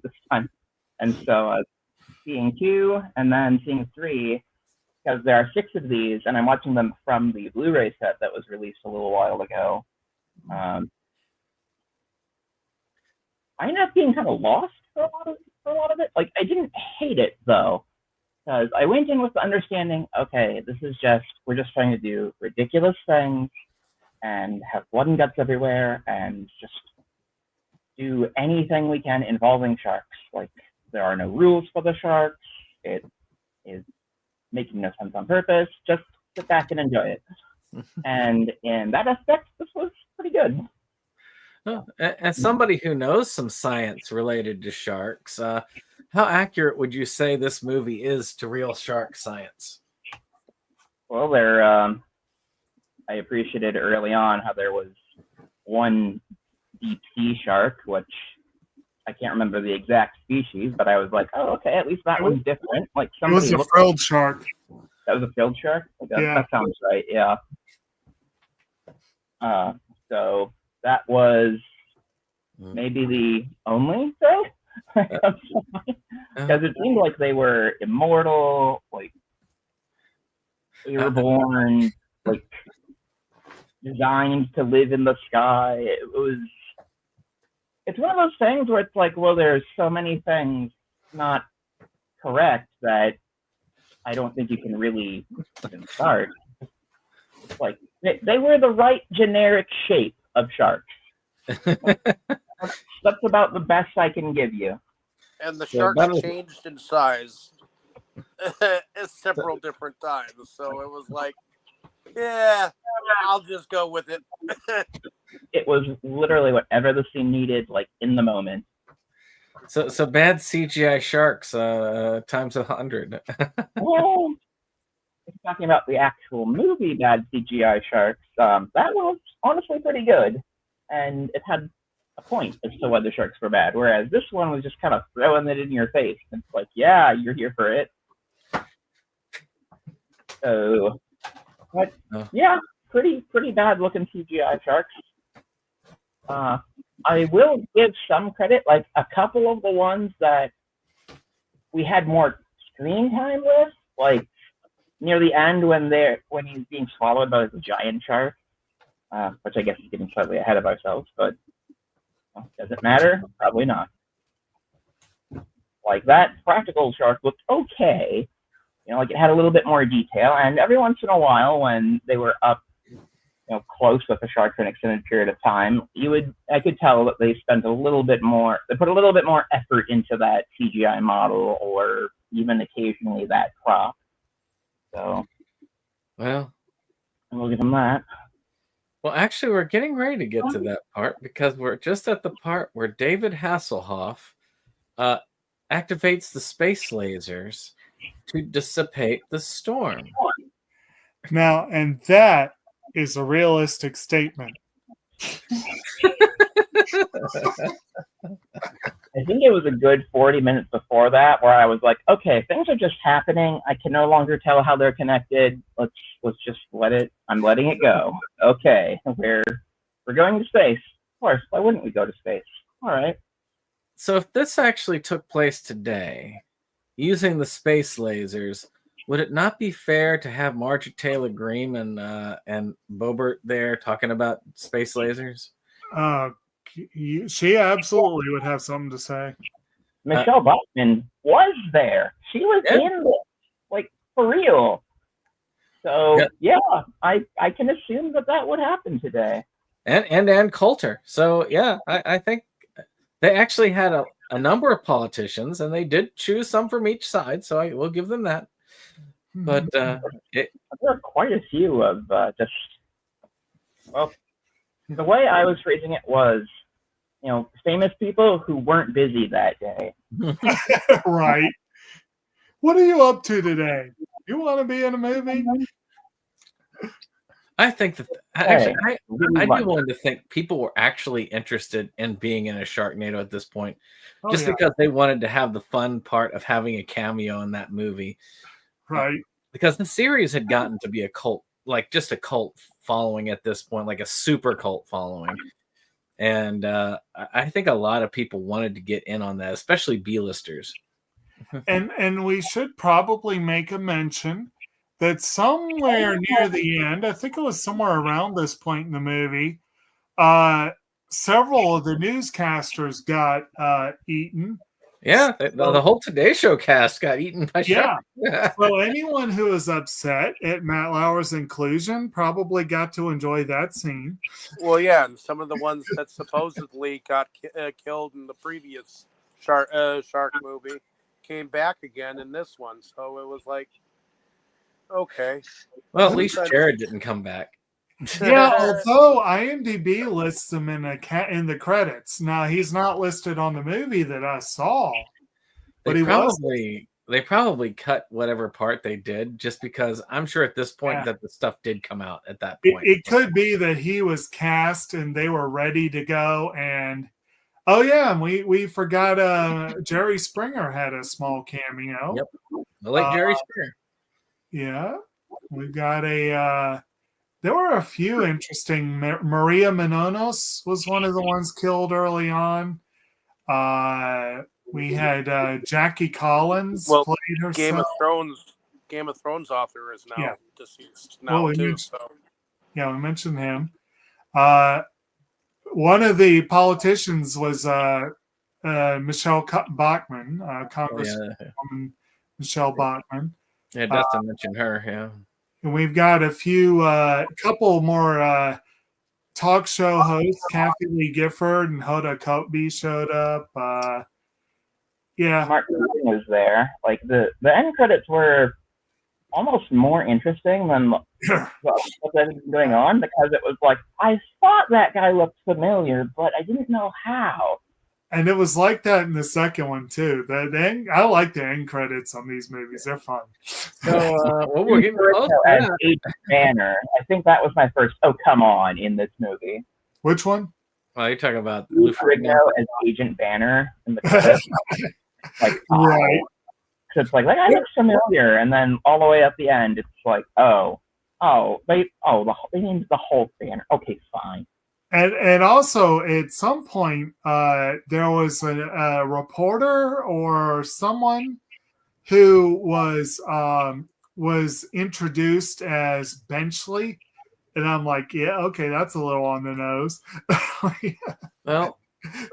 this time. And so seeing 2 and then seeing 3, because there are 6 of these, and I'm watching them from the Blu-ray set that was released a little while ago. I ended up being kind of lost for a lot of it. Like, I didn't hate it, though, because I went in with the understanding, okay, this is we're just trying to do ridiculous things and have blood and guts everywhere and just do anything we can involving sharks. Like, there are no rules for the sharks. It is making no sense on purpose. Just sit back and enjoy it. And in that aspect, this was pretty good. Oh, as somebody who knows some science related to sharks, how accurate would you say this movie is to real shark science? Well, I appreciated early on how there was one deep sea shark, which I can't remember the exact species, but I was like, oh, okay, at least that one's different. Like, it was a frilled shark. That was a frilled shark? Okay, yeah. That sounds right, yeah. So that was maybe the only thing, because it seemed like they were immortal, like airborne, like designed to live in the sky. It's one of those things where it's like, well, there's so many things not correct that I don't think you can really even start. It's like they were the right generic shape of sharks. That's about the best I can give you. And the sharks changed in size several different times. So it was like, yeah, I'll just go with it. It was literally whatever the scene needed, like in the moment. So bad CGI sharks times 100. Well, if you're talking about the actual movie bad CGI sharks, that was honestly pretty good, and it had a point as to why the sharks were bad. Whereas this one was just kind of throwing it in your face. It's like, yeah, you're here for it. So, but yeah, pretty bad looking CGI sharks. I will give some credit, like a couple of the ones that we had more screen time with, like near the end when he's being swallowed by the giant shark, which I guess is getting slightly ahead of ourselves, but does it matter? Probably not. Like that practical shark looked okay. Like it had a little bit more detail, and every once in a while when they were up, close with the shark for an extended period of time, I could tell that they spent a little bit more. They put a little bit more effort into that CGI model, or even occasionally that prop. So, Well, we'll give them that. Well, actually, we're getting ready to get to that part because we're just at the part where David Hasselhoff activates the space lasers to dissipate the storm. Now, and that is a realistic statement. I think it was a good 40 minutes before that where I was like, okay, things are just happening. I can no longer tell how they're connected. Let's just I'm letting it go. Okay, we're going to space. Of course, why wouldn't we go to space? All right. So if this actually took place today, using the space lasers, would it not be fair to have Marjorie Taylor Greene and Bobert there talking about space lasers? She absolutely would have something to say. Michelle Bachmann was there. She was in this, like, for real. So yeah, I can assume that would happen today. And Coulter. So yeah, I think they actually had a number of politicians, and they did choose some from each side. So I will give them that. But there are quite a few of the way I was phrasing it was, famous people who weren't busy that day. Right. What are you up to today? You want to be in a movie? I think that actually, I'd be willing to think people were actually interested in being in a Sharknado at this point, because they wanted to have the fun part of having a cameo in that movie. Right. Because the series had gotten to be a cult, like just a cult following at this point, like a super cult following. And I think a lot of people wanted to get in on that, especially B-listers. And we should probably make a mention that somewhere near the end, I think it was somewhere around this point in the movie, several of the newscasters got eaten. Yeah, the whole Today Show cast got eaten by sharks. Yeah. So anyone who was upset at Matt Lauer's inclusion probably got to enjoy that scene. Well, yeah, and some of the ones that supposedly got killed in the previous shark movie came back again in this one. So it was like, okay. Well, at least Jared didn't come back. Yeah, although IMDb lists him in the credits. Now he's not listed on the movie that I saw, but they probably cut whatever part they did, just because I'm sure at this point that the stuff did come out at that point. It could be that he was cast and they were ready to go. And we forgot Jerry Springer had a small cameo. Yep, the late Jerry Springer. Yeah, we got there were a few interesting. Maria Menounos was one of the ones killed early on. We had Jackie Collins played herself. Game of Thrones author is now deceased too. Yeah, we mentioned him. One of the politicians was Michelle Bachmann, Congresswoman Michelle Bachmann. Yeah, Dustin mentioned her. Yeah. And we've got a couple more talk show hosts. Kathy Lee Gifford and Hoda Kotb showed up. Mark was there. Like the end credits were almost more interesting than what had been going on, because it was like, I thought that guy looked familiar, but I didn't know how. And it was like that in the second one too. I like the end credits on these movies; they're fun. So, we're getting close. As Agent Banner, I think that was my first. Oh, come on! In this movie, which one? Oh, you're talking about Lou Ferrigno as Agent Banner in the credits. Right. So it's like that guy looks familiar, and then all the way up the end, it's like, they named the whole Banner. Okay, fine. And also at some point, there was a reporter or someone who was was introduced as Benchley, and I'm like, yeah, okay, that's a little on the nose. Well,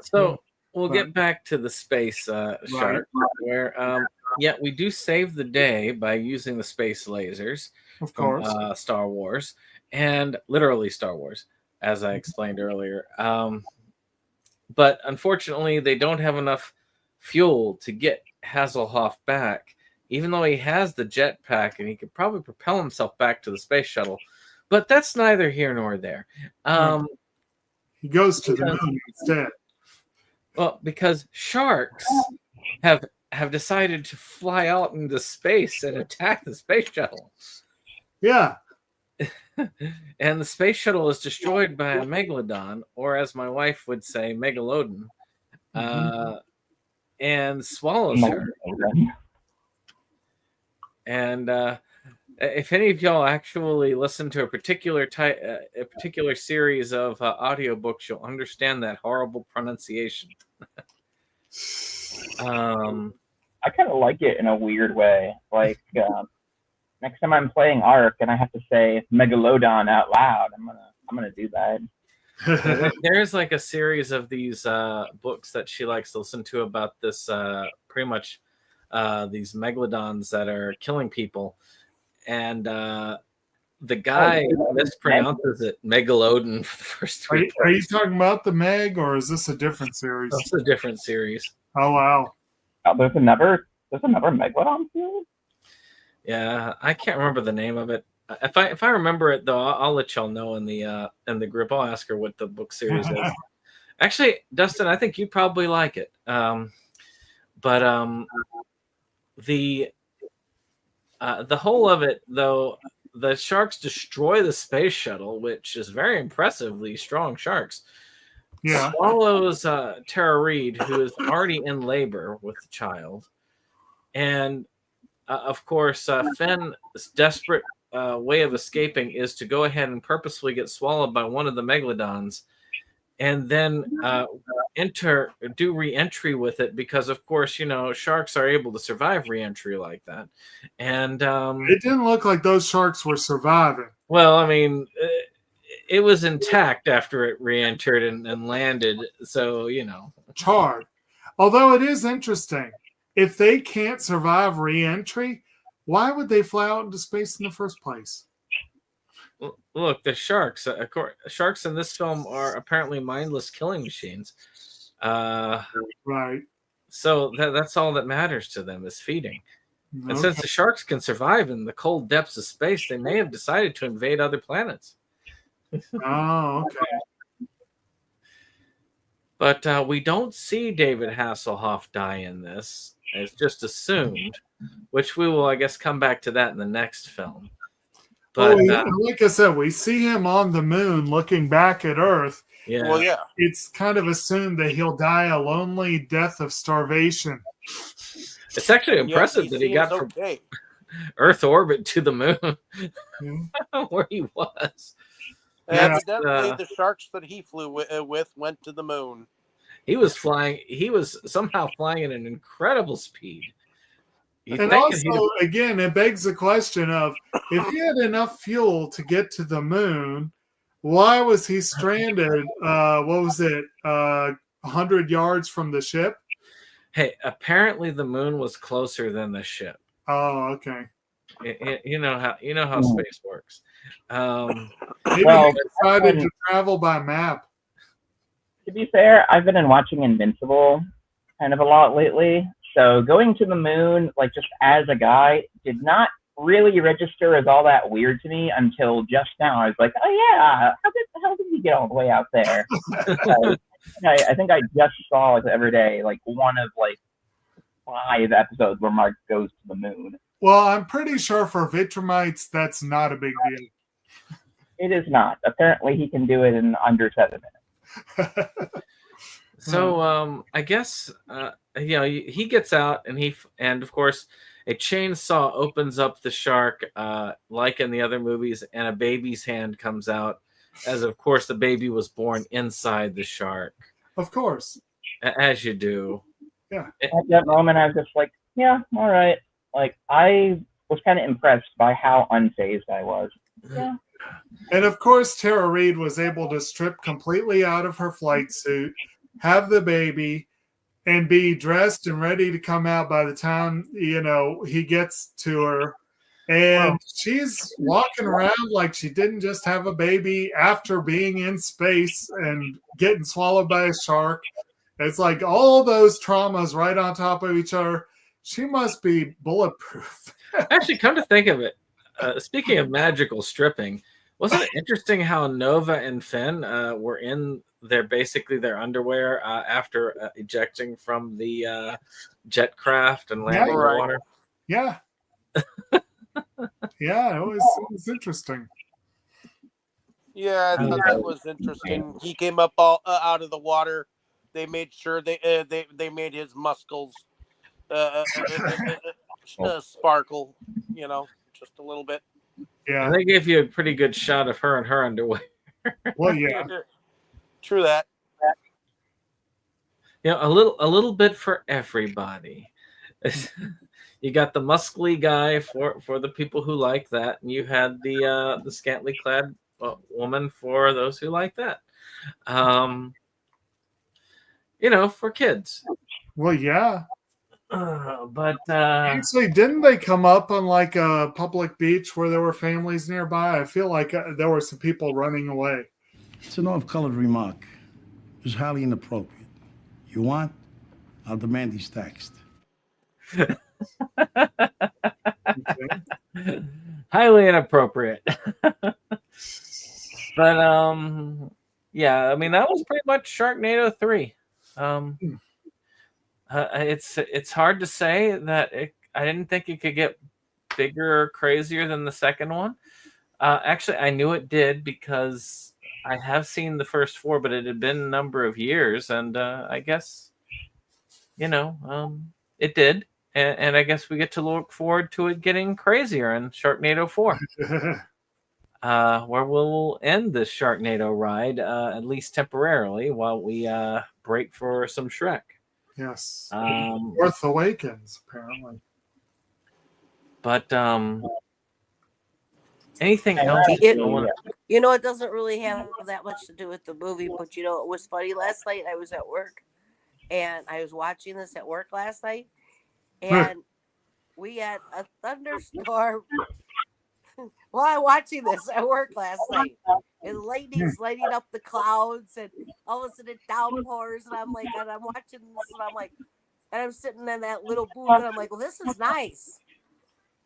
so we'll get back to the space shark, where yeah, we do save the day by using the space lasers Of from course. Star Wars, and literally Star Wars, as I explained earlier. But unfortunately, they don't have enough fuel to get Hasselhoff back, even though he has the jetpack and he could probably propel himself back to the space shuttle. But that's neither here nor there. He goes to the moon instead. Well, because sharks have decided to fly out into space and attack the space shuttle. Yeah. And the space shuttle is destroyed by a megalodon, or as my wife would say, megalodon, and swallows her. And if any of y'all actually listen to a particular series of audiobooks, you'll understand that horrible pronunciation. I kind of like it in a weird way. Like next time I'm playing Ark and I have to say Megalodon out loud, I'm gonna do that. There's like a series of these books that she likes to listen to about this pretty much these megalodons that are killing people, and the guy mispronounces it megalodon for the first three. Are you talking about the Meg, or is this a different series? It's a different series. Oh wow! Oh, there's another Megalodon series. Yeah, I can't remember the name of it. If I remember it though, I'll let y'all know in the group. I'll ask her what the book series is. Actually, Dustin, I think you'd probably like it. But the whole of it though, the sharks destroy the space shuttle, which is very impressively strong sharks. Yeah. Swallows Tara Reid, who is already in labor with the child, and of course, Finn's desperate way of escaping is to go ahead and purposefully get swallowed by one of the megalodons, and then do re-entry with it, because of course, sharks are able to survive re-entry like that. And it didn't look like those sharks were surviving. Well, I mean, it was intact after it re-entered and landed, so charred. Although it is interesting, if they can't survive re-entry, why would they fly out into space in the first place? Look, the sharks. Sharks in this film are apparently mindless killing machines. Right. So that's all that matters to them is feeding. Okay. And since the sharks can survive in the cold depths of space, they may have decided to invade other planets. Oh, okay. But we don't see David Hasselhoff die in this. It's just assumed, which we will, I guess, come back to that in the next film. But like I said, we see him on the moon looking back at Earth. Yeah. Well, yeah. It's kind of assumed that he'll die a lonely death of starvation. It's actually impressive that he got from Earth orbit to the moon, where he was. Evidently, the sharks that he flew with went to the moon. He was flying. He was somehow flying at an incredible speed. And also, again, it begs the question of, if he had enough fuel to get to the moon, why was he stranded, 100 yards from the ship? Hey, apparently the moon was closer than the ship. Oh, okay. You know how space works. Maybe they decided to travel by map. To be fair, I've been watching Invincible kind of a lot lately. So going to the moon, like just as a guy, did not really register as all that weird to me until just now. I was like, oh yeah, how the hell did he get all the way out there? I think I just saw like every day, like one of like 5 episodes where Mark goes to the moon. Well, I'm pretty sure for Vitramites, that's not a big deal. It is not. Apparently, he can do it in under 7 minutes. So I guess he gets out, and of course a chainsaw opens up the shark like in the other movies, and a baby's hand comes out, as of course the baby was born inside the shark. Of course, as you do. Yeah. At that moment, I was just like, yeah, all right. Like I was kind of impressed by how unfazed I was. Yeah. And of course, Tara Reid was able to strip completely out of her flight suit, have the baby, and be dressed and ready to come out by the time, he gets to her. And she's walking around like she didn't just have a baby after being in space and getting swallowed by a shark. It's like all those traumas right on top of each other. She must be bulletproof. Actually, come to think of it, speaking of magical stripping, wasn't it interesting how Nova and Finn were in their underwear after ejecting from the jet craft and landing in the water? Yeah. Yeah, it was interesting. Yeah, I thought that was interesting. He came up all out of the water. They made sure they made his muscles sparkle, just a little bit. Yeah. And they gave you a pretty good shot of her in her underwear. Well, yeah. True that. A little bit for everybody. You got the muscly guy for the people who like that, and you had the scantily clad woman for those who like that. For kids. Well, yeah. But actually, didn't they come up on like a public beach where there were families nearby? I feel like there were some people running away. It's an off-colored remark. It's highly inappropriate. You want? I'll demand he's taxed. Highly inappropriate. But yeah, I mean that was pretty much Sharknado 3. It's hard to say that I didn't think it could get bigger or crazier than the second one. Actually, I knew it did because I have seen the first 4, but it had been a number of years, and I guess it did. And I guess we get to look forward to it getting crazier in Sharknado 4, where we'll end this Sharknado ride, at least temporarily, while we break for some Shrek. Yes. Earth Awakens, apparently. But anything else? It doesn't really have that much to do with the movie, but it was funny. Last night I was at work, and I was watching this at work last night, and we had a thunderstorm while I'm watching this at work last night. And lightning's lighting up the clouds, and all of a sudden it downpours, and I'm watching this, and I'm sitting in that little booth, and I'm like, well, this is nice.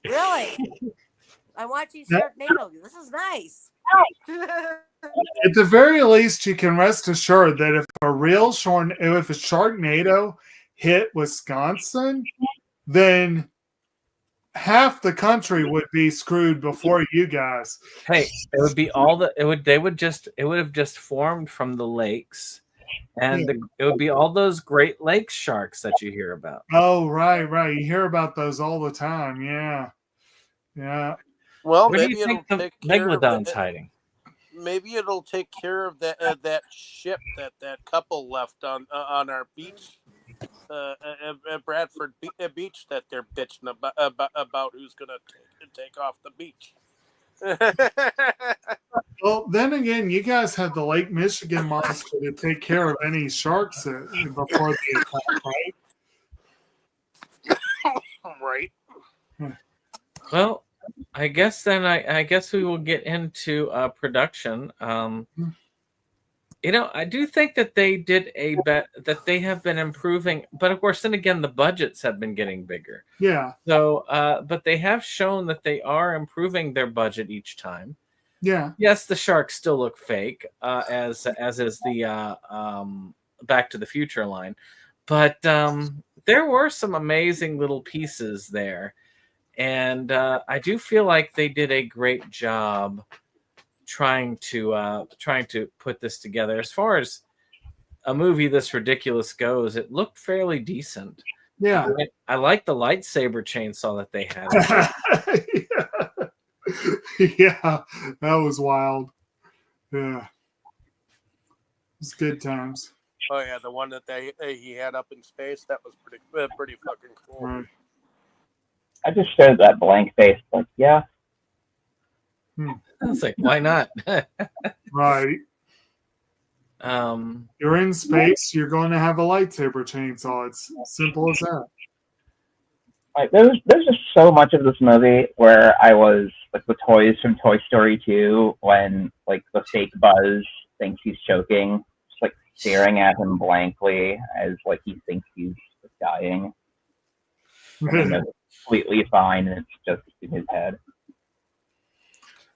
Really? I'm watching Sharknado. This is nice. At the very least, you can rest assured that if a Sharknado hit Wisconsin, then half the country would be screwed before you guys. Hey, it would be it would have just formed from the lakes, and it would be all those Great Lakes sharks that you hear about. Oh, right. You hear about those all the time. Yeah. Well, where maybe do you think it'll the take care Megalodon's hiding? Maybe it'll take care of that ship that couple left on our beach. At Bradford Beach that they're bitching about who's going to take off the beach. Well, then again, you guys have the Lake Michigan monster to take care of any sharks before the attack, right? Right. Well, I guess we will get into production. I do think that they did that they have been improving, but of course, then again, the budgets have been getting bigger. Yeah. So, but they have shown that they are improving their budget each time. Yeah. Yes, the sharks still look fake, as is the Back to the Future line, but there were some amazing little pieces there, and I do feel like they did a great job trying to put this together. As far as a movie this ridiculous goes, it looked fairly decent. Yeah. I like the lightsaber chainsaw that they had. Yeah, that was wild. Yeah. It was good times. Oh yeah, the one that he had up in space, that was pretty fucking cool. Right. I just showed that blank face, like, yeah. I was like, why not? Right. um, You're in space, you're going to have a lightsaber chainsaw. It's simple as that. Like, there's just so much of this movie where I was like the toys from Toy Story 2 when like the fake Buzz thinks he's choking, just like staring at him blankly as like he thinks he's dying. And he knows it's completely fine and it's just in his head.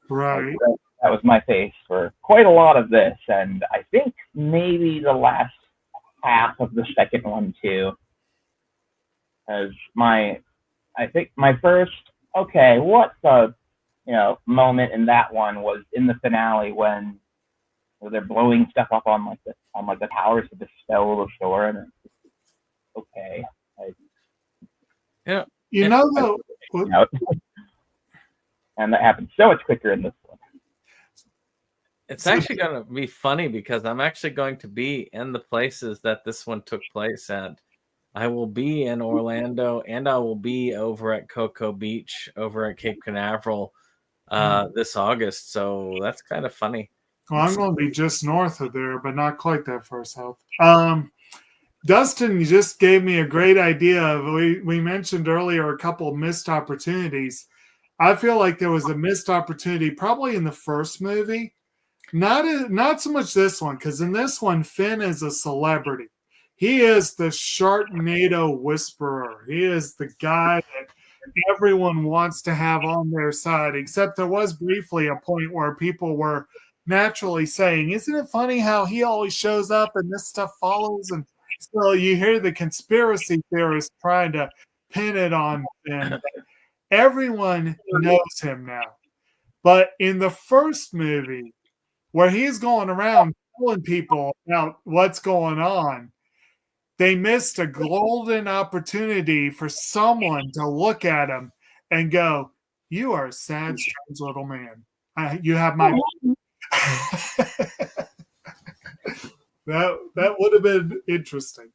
Right. Like, that was my face for quite a lot of this, and I think maybe the last half of the second one too. As I think my first what the moment in that one was in the finale when they're blowing stuff up on the towers to dispel the storm. And it's okay. yeah. You know, though, And that happened so much quicker in this one. It's actually going to be funny because I'm actually going to be in the places that this one took place at. I will be in Orlando and I will be over at Cocoa Beach over at Cape Canaveral this August. So that's kind of funny. well, I'm going to be just north of there, but not quite that far south. Dustin, you just gave me a great idea. We mentioned earlier a couple of missed opportunities. I feel like there was a missed opportunity probably in the first movie. Not so much this one, because in this one, Finn is a celebrity. He is the Sharknado whisperer. He is the guy that everyone wants to have on their side, except there was briefly a point where people were naturally saying, isn't it funny how he always shows up and this stuff follows? And so you hear the conspiracy theorists trying to pin it on Finn. Everyone knows him now. But in the first movie, where he's going around telling people about what's going on, they missed a golden opportunity for someone to look at him and go, you are a sad, strange little man. You have my... that would have been interesting.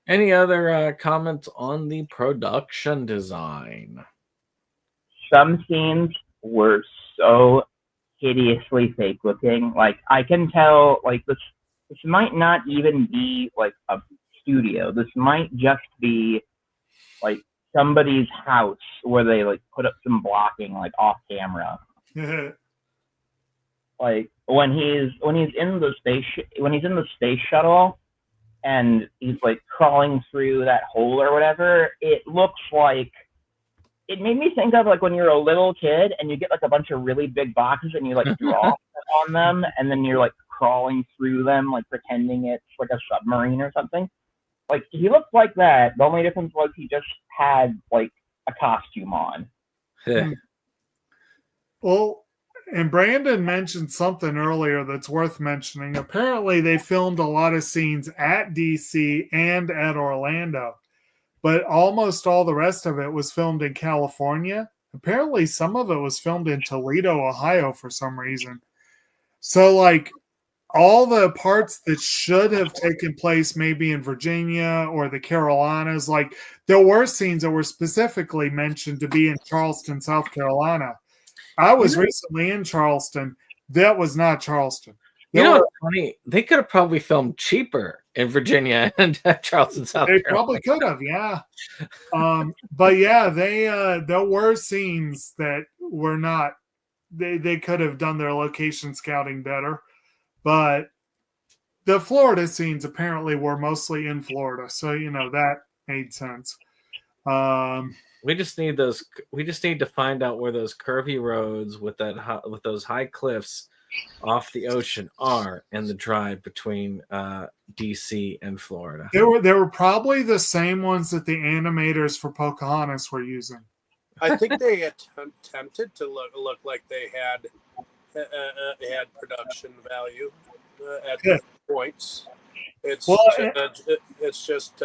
Any other comments on the production design? Some scenes were so hideously fake looking. Like, I can tell, like, this might not even be like a studio. This might just be like somebody's house where they like put up some blocking like off camera. Like when he's in the space shuttle and he's like crawling through that hole or whatever, it looks like, it made me think of like when you're a little kid and you get like a bunch of really big boxes and you like draw on them and then you're like crawling through them like pretending it's like a submarine or something. Like he looked like that. The only difference was he just had like a costume on. Well, and Brandon mentioned something earlier that's worth mentioning. Apparently, they filmed a lot of scenes at DC and at Orlando, but almost all the rest of it was filmed in California. Apparently, some of it was filmed in Toledo, Ohio for some reason. So, like, all the parts that should have taken place maybe in Virginia or the Carolinas, like, there were scenes that were specifically mentioned to be in Charleston, South Carolina. I was recently in Charleston. That was not Charleston. You know what's funny? They could have probably filmed cheaper in Virginia and Charleston, South Carolina. They probably could have, yeah. But yeah, there were scenes that were not. They could have done their location scouting better, but the Florida scenes apparently were mostly in Florida, so that made sense. We just need those. We just need to find out where those curvy roads with those high cliffs off the ocean are in the drive between DC and Florida. They were probably the same ones that the animators for Pocahontas were using. I think they attempted to look like they had production value at points. It's just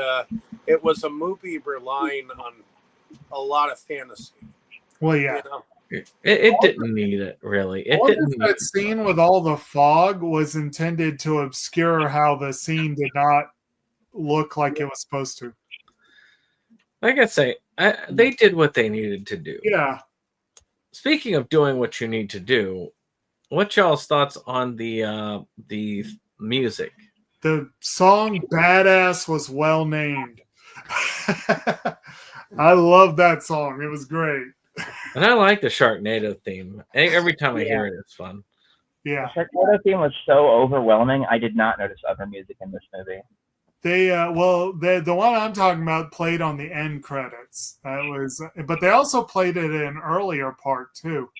it was a movie relying on a lot of fantasy. Well, yeah. It didn't need it, really. That scene with all the fog was intended to obscure how the scene did not look like it was supposed to. like I say, they did what they needed to do. Yeah. Speaking of doing what you need to do, what y'all's thoughts on the music? The song Badass was well named. I love that song. It was great. And I like the Sharknado theme. Every time I hear it, it's fun. Yeah. The Sharknado theme was so overwhelming. I did not notice other music in this movie. They the one I'm talking about played on the end credits. But they also played it in an earlier part too.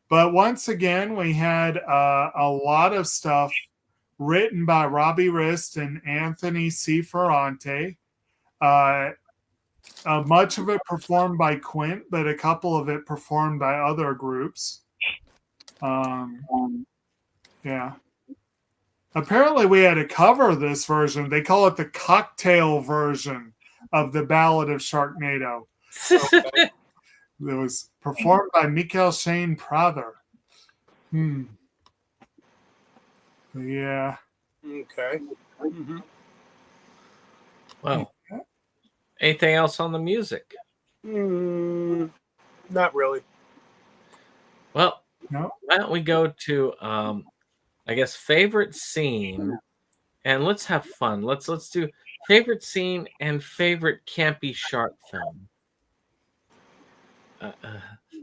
But once again, we had a lot of stuff written by Robbie Rist and Anthony C. Ferrante. Much of it performed by Quint, but a couple of it performed by other groups. Yeah. Apparently, we had to cover this version. They call it the cocktail version of the Ballad of Sharknado. It was performed by Mikkel Shane Prather. Yeah. Okay. Mm-hmm. Well, anything else on the music? Not really. Well, No. why don't we go to I guess favorite scene, and let's have fun. Let's do favorite scene and favorite campy shark film.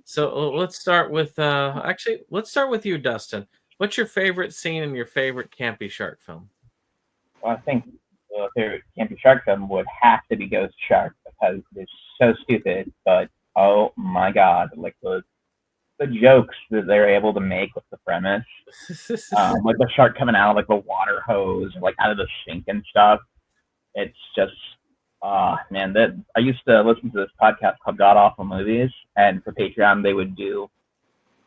So let's start with let's start with you, Dustin. What's your favorite scene and your favorite campy shark film? Well, I think the favorite campy shark film would have to be Ghost Shark because it's so stupid, but oh my god, like the jokes that they're able to make with the premise, like the shark coming out of like the water hose, like out of the sink and stuff. It's just, man, that I used to listen to this podcast called God Awful Movies, and for Patreon they would do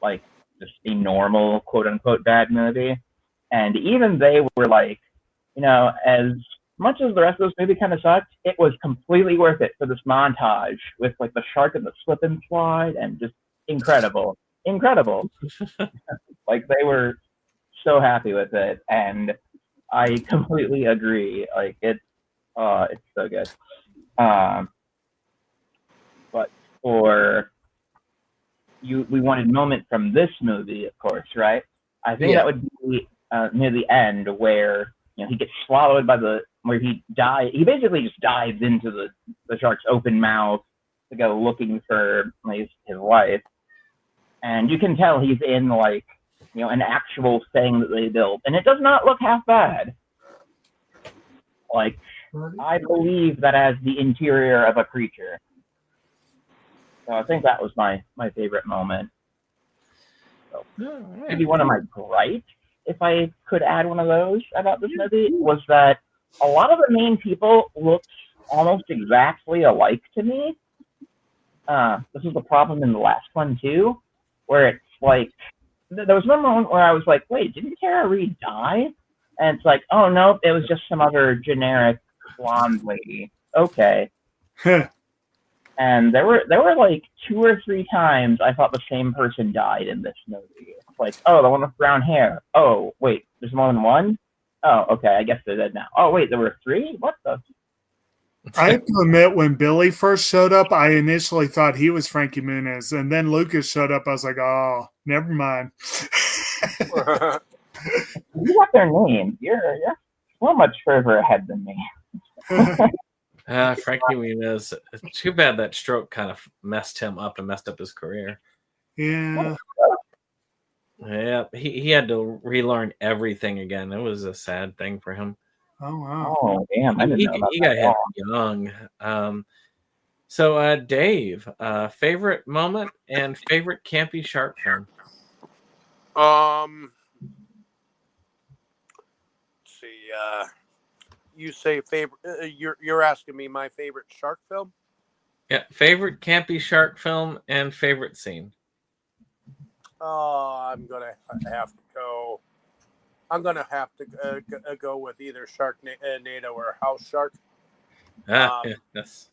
like just a normal quote unquote bad movie, and even they were like, you know, as much as the rest of this movie kind of sucked, it was completely worth it for this montage with like the shark and the slip and slide, and just incredible. Like they were so happy with it, and I completely agree. Like it's so good. But for you, we wanted moment from this movie, of course, right? I think that would be near the end where, you know, he gets swallowed by where he basically just dives into the shark's open mouth to go looking for his wife. And you can tell he's in like, you know, an actual thing that they built, and it does not look half bad. Like, I believe that as the interior of a creature. So I think that was my favorite moment. So maybe one of my gripes, if I could add one of those about this movie, was that a lot of the main people looked almost exactly alike to me. This was a problem in the last one too, where it's like, there was one moment where I was like, wait, didn't Tara Reid die? And it's like, oh no, it was just some other generic blonde lady. Okay. And there were like 2 or 3 times I thought the same person died in this movie. It's like, oh, the one with brown hair. Oh, wait, there's more than one? Oh, okay, I guess they're dead now. Oh, wait, there were 3? What the? I have to admit, when Billy first showed up, I initially thought he was Frankie Muniz, and then Lucas showed up. I was like, "Oh, never mind." You got their names. You're so much further ahead than me. Frankie Muniz. Too bad that stroke kind of messed him up and messed up his career. Yeah. Yeah, he had to relearn everything again. It was a sad thing for him. Oh wow. Oh damn! I didn't know about He that. got hit young. So Dave, favorite moment and favorite campy shark film. Let's see. You say favorite? You're asking me my favorite shark film? Yeah, favorite campy shark film and favorite scene. Oh, I'm gonna have to go. I'm gonna have to go with either Sharknado or House Shark. Yes.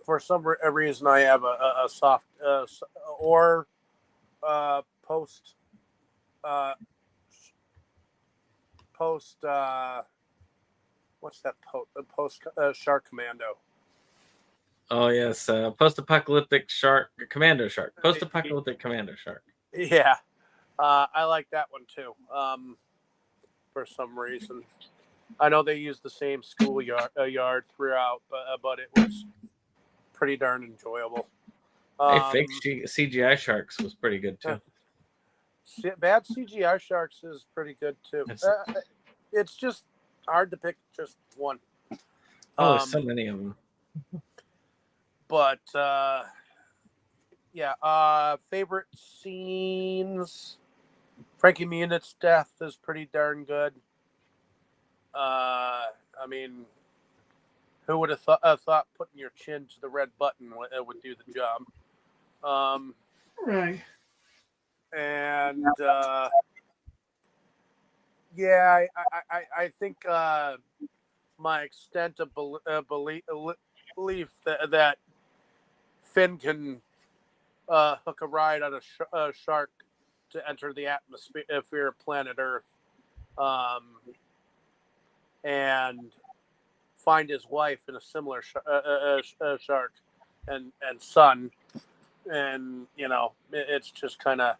For some reason, I have a soft or post what's that post Shark Commando. Oh yes, post-apocalyptic shark, commando shark, post-apocalyptic commando shark. Yeah, I like that one too. For some reason, I know they used the same yard throughout, but it was pretty darn enjoyable. Hey, fake CGI sharks was pretty good too. Bad CGI sharks is pretty good too. It's just hard to pick just one. There's so many of them. But favorite scenes. Frankie Munich's death is pretty darn good. I mean, who would have thought putting your chin to the red button would do the job? Right. And I think my extent of belief that Finn can hook a ride on a shark to enter the atmosphere of planet Earth, and find his wife in a similar shark and son, and it's just kind of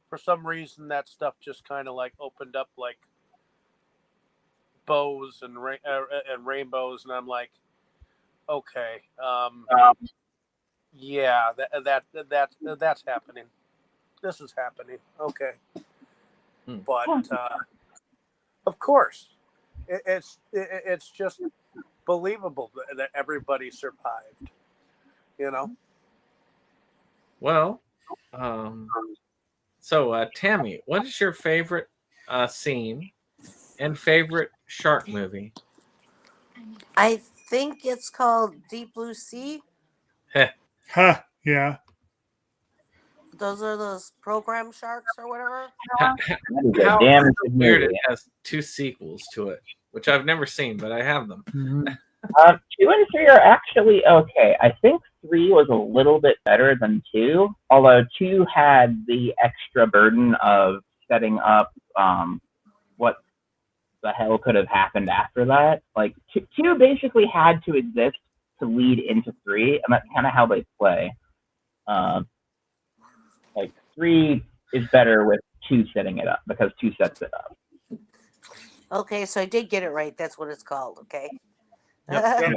for some reason that stuff just kind of like opened up like bows and rainbows, and I'm like, okay, that's happening. This is happening. Okay. But of course, it's just believable that everybody survived. Well, so Tammy, what is your favorite scene and favorite shark movie? I think it's called Deep Blue Sea. Huh, yeah. Those are those program sharks or whatever. How weird it has 2 sequels to it, which I've never seen, but I have them. 2 and 3 are actually okay. I think 3 was a little bit better than 2, although 2 had the extra burden of setting up what the hell could have happened after that. Like 2 basically had to exist to lead into 3, and that's kind of how they play. Like 3 is better with 2 setting it up because 2 sets it up. Okay, so I did get it right. That's what it's called. Okay. Yep. I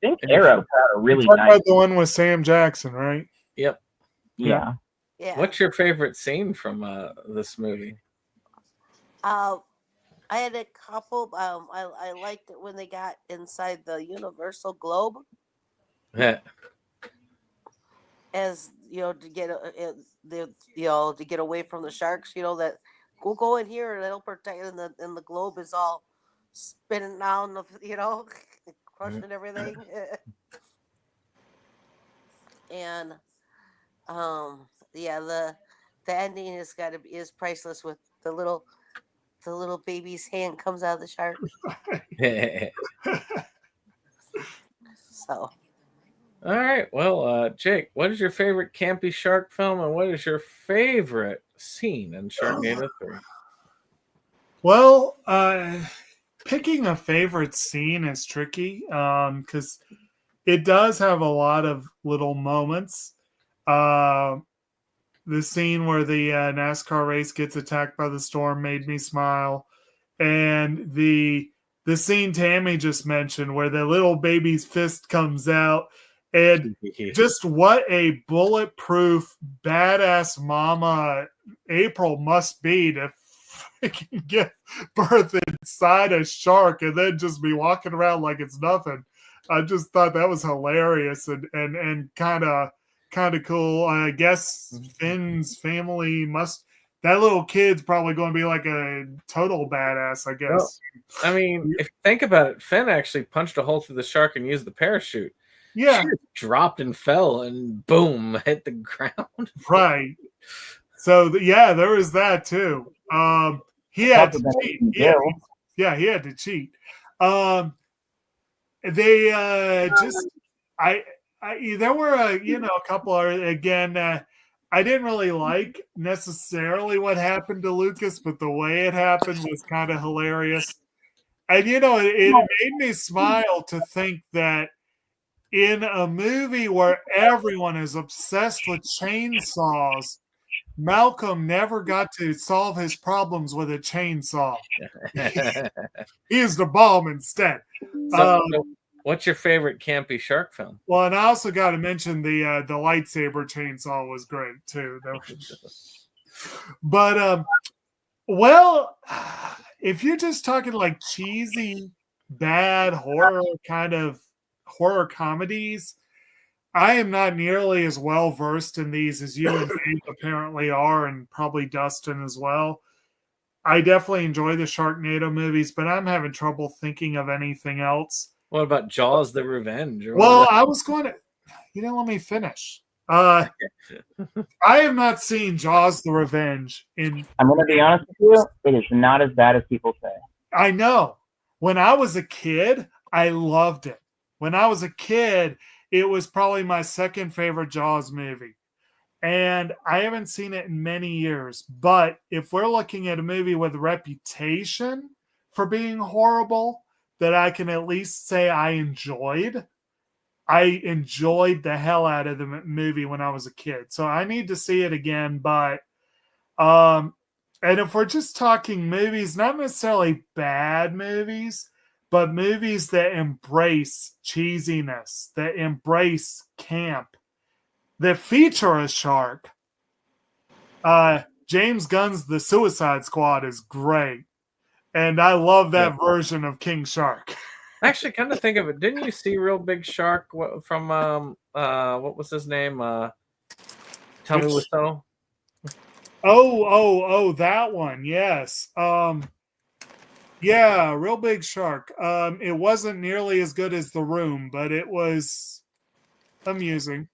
think Arrow had a really Talk nice. about the one with Sam Jackson, right? Yep. Yeah. Yeah. What's your favorite scene from this movie? I had a couple. I liked it when they got inside the Universal Globe, as to get to get away from the sharks. That we'll go in here and it'll protect. And the globe is all spinning down. Crushing everything. And the ending is priceless with the little baby's hand comes out of the shark. So. All right. Well, Jake, what is your favorite campy shark film, and what is your favorite scene in Sharknado 3? Well, picking a favorite scene is tricky because it does have a lot of little moments. The scene where the NASCAR race gets attacked by the storm made me smile, and the scene Tammy just mentioned where the little baby's fist comes out, and just what a bulletproof badass mama April must be to freaking give birth inside a shark and then just be walking around like it's nothing. I just thought that was hilarious and kind of cool. I guess Finn's family that little kid's probably going to be like a total badass, I guess. Well, I mean, if you think about it, Finn actually punched a hole through the shark and used the parachute. Yeah. She dropped and fell and boom, hit the ground. Right. So, there was that too. He had to cheat. He had to cheat. They there were a couple of, again, I didn't really like necessarily what happened to Lucas, but the way it happened was kind of hilarious. And it made me smile to think that in a movie where everyone is obsessed with chainsaws, Malcolm never got to solve his problems with a chainsaw. He used a bomb instead. So, what's your favorite campy shark film? Well, and I also got to mention the lightsaber chainsaw was great too. But well, if you're just talking like cheesy, bad horror kind of horror comedies, I am not nearly as well versed in these as you and Dave apparently are, and probably Dustin as well. I definitely enjoy the Sharknado movies, but I'm having trouble thinking of anything else. What about Jaws: The Revenge? Well, I was going to, let me finish. I have not seen Jaws: The Revenge in. I'm going to be honest with you, it is not as bad as people say. I know. When I was a kid, I loved it. When I was a kid, it was probably my second favorite Jaws movie. And I haven't seen it in many years. But if we're looking at a movie with a reputation for being horrible, that I can at least say I enjoyed the hell out of the movie when I was a kid. So I need to see it again. But and if we're just talking movies, not necessarily bad movies, but movies that embrace cheesiness, that embrace camp, that feature a shark. James Gunn's The Suicide Squad is great. And I love that version of King Shark. Actually, kind of think of it. Didn't you see Real Big Shark from what was his name? Tommy Wiseau. Oh, that one. Yes. Yeah, Real Big Shark. It wasn't nearly as good as The Room, but it was amusing.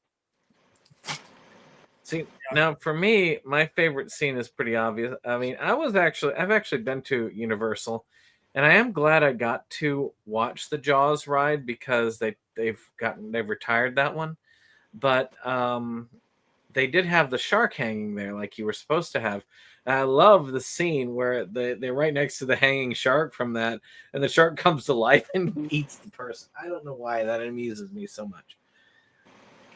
See, now for me, my favorite scene is pretty obvious. I mean, I've actually been to Universal, and I am glad I got to watch the Jaws ride because they've retired that one. But they did have the shark hanging there like you were supposed to have. And I love the scene where they're right next to the hanging shark from that, and the shark comes to life and eats the person. I don't know why that amuses me so much.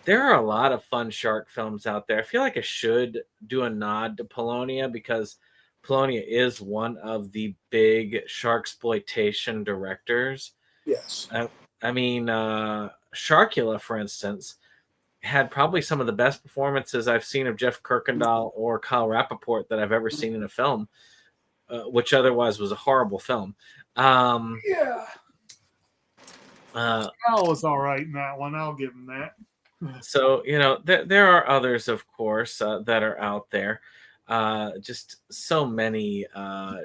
There are a lot of fun shark films out there. I feel like I should do a nod to Polonia because Polonia is one of the big sharksploitation directors. Yes. I mean, Sharkula, for instance, had probably some of the best performances I've seen of Jeff Kirkendall or Kyle Rappaport that I've ever seen in a film, which otherwise was a horrible film. Yeah. Kyle was all right in that one. I'll give him that. So, there are others, of course, that are out there. Just so many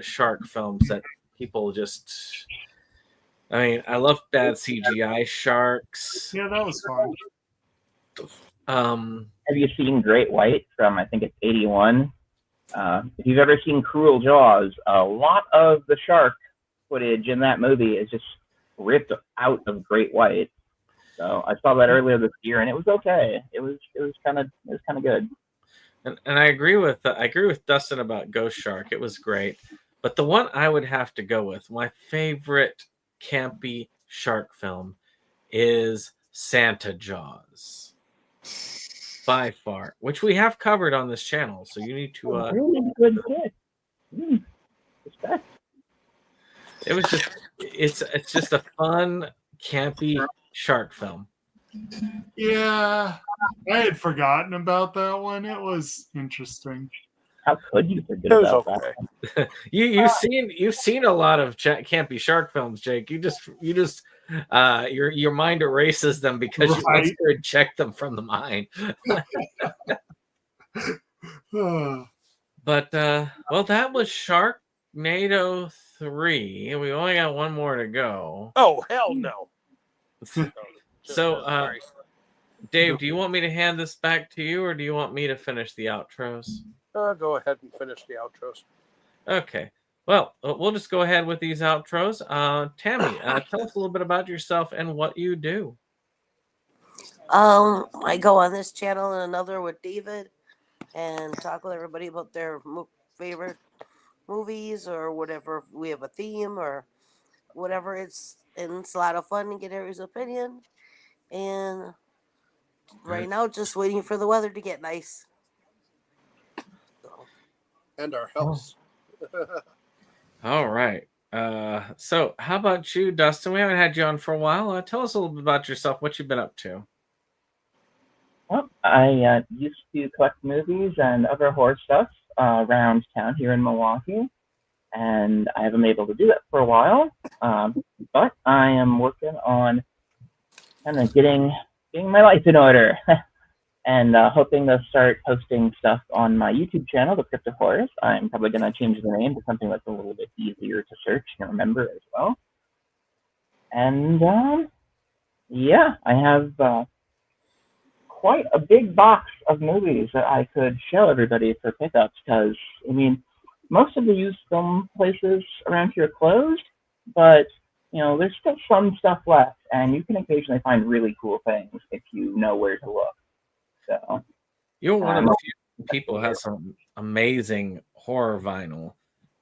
shark films that people just... I mean, I love bad CGI sharks. Yeah, that was fun. Have you seen Great White from, I think it's 81? If you've ever seen Cruel Jaws, a lot of the shark footage in that movie is just ripped out of Great White. So I saw that earlier this year, and it was okay. It was kind of good. And I agree with Dustin about Ghost Shark. It was great, but the one I would have to go with, my favorite campy shark film, is Santa Jaws, by far, which we have covered on this channel. So you need to. Really good kid. Respect. It was just it's just a fun campy shark film. Yeah, I had forgotten about that one. It was interesting. How could you forget about that? You've seen a lot of campy shark films, Jake. You just your mind erases them because you want to check them from the mind. But well, that was Sharknado 3. We only got one more to go. Oh, hell no. So, Dave, do you want me to hand this back to you, or do you want me to finish the outros? Go ahead and finish the outros. Okay. Well, we'll just go ahead with these outros. Tammy, tell us a little bit about yourself and what you do. I go on this channel and another with David and talk with everybody about their favorite movies or whatever. If we have a theme or whatever. It's a lot of fun to get everybody's opinion. And right now, just waiting for the weather to get nice. So. And our house. All right. So how about you, Dustin? We haven't had you on for a while. Tell us a little bit about yourself, what you've been up to. Well, I used to collect movies and other horror stuff around town here in Milwaukee, and I haven't been able to do that for a while. But I am working on kind of getting my life in order, and hoping to start posting stuff on my YouTube channel, The Crypto Forrest. I'm probably going to change the name to something that's a little bit easier to search and remember as well. And yeah, I have quite a big box of movies that I could show everybody for pickups, because, I mean, most of the used film places around here are closed, but, you know, there's still some stuff left, and you can occasionally find really cool things if you know where to look. So You're one of the few people who has some amazing horror vinyl.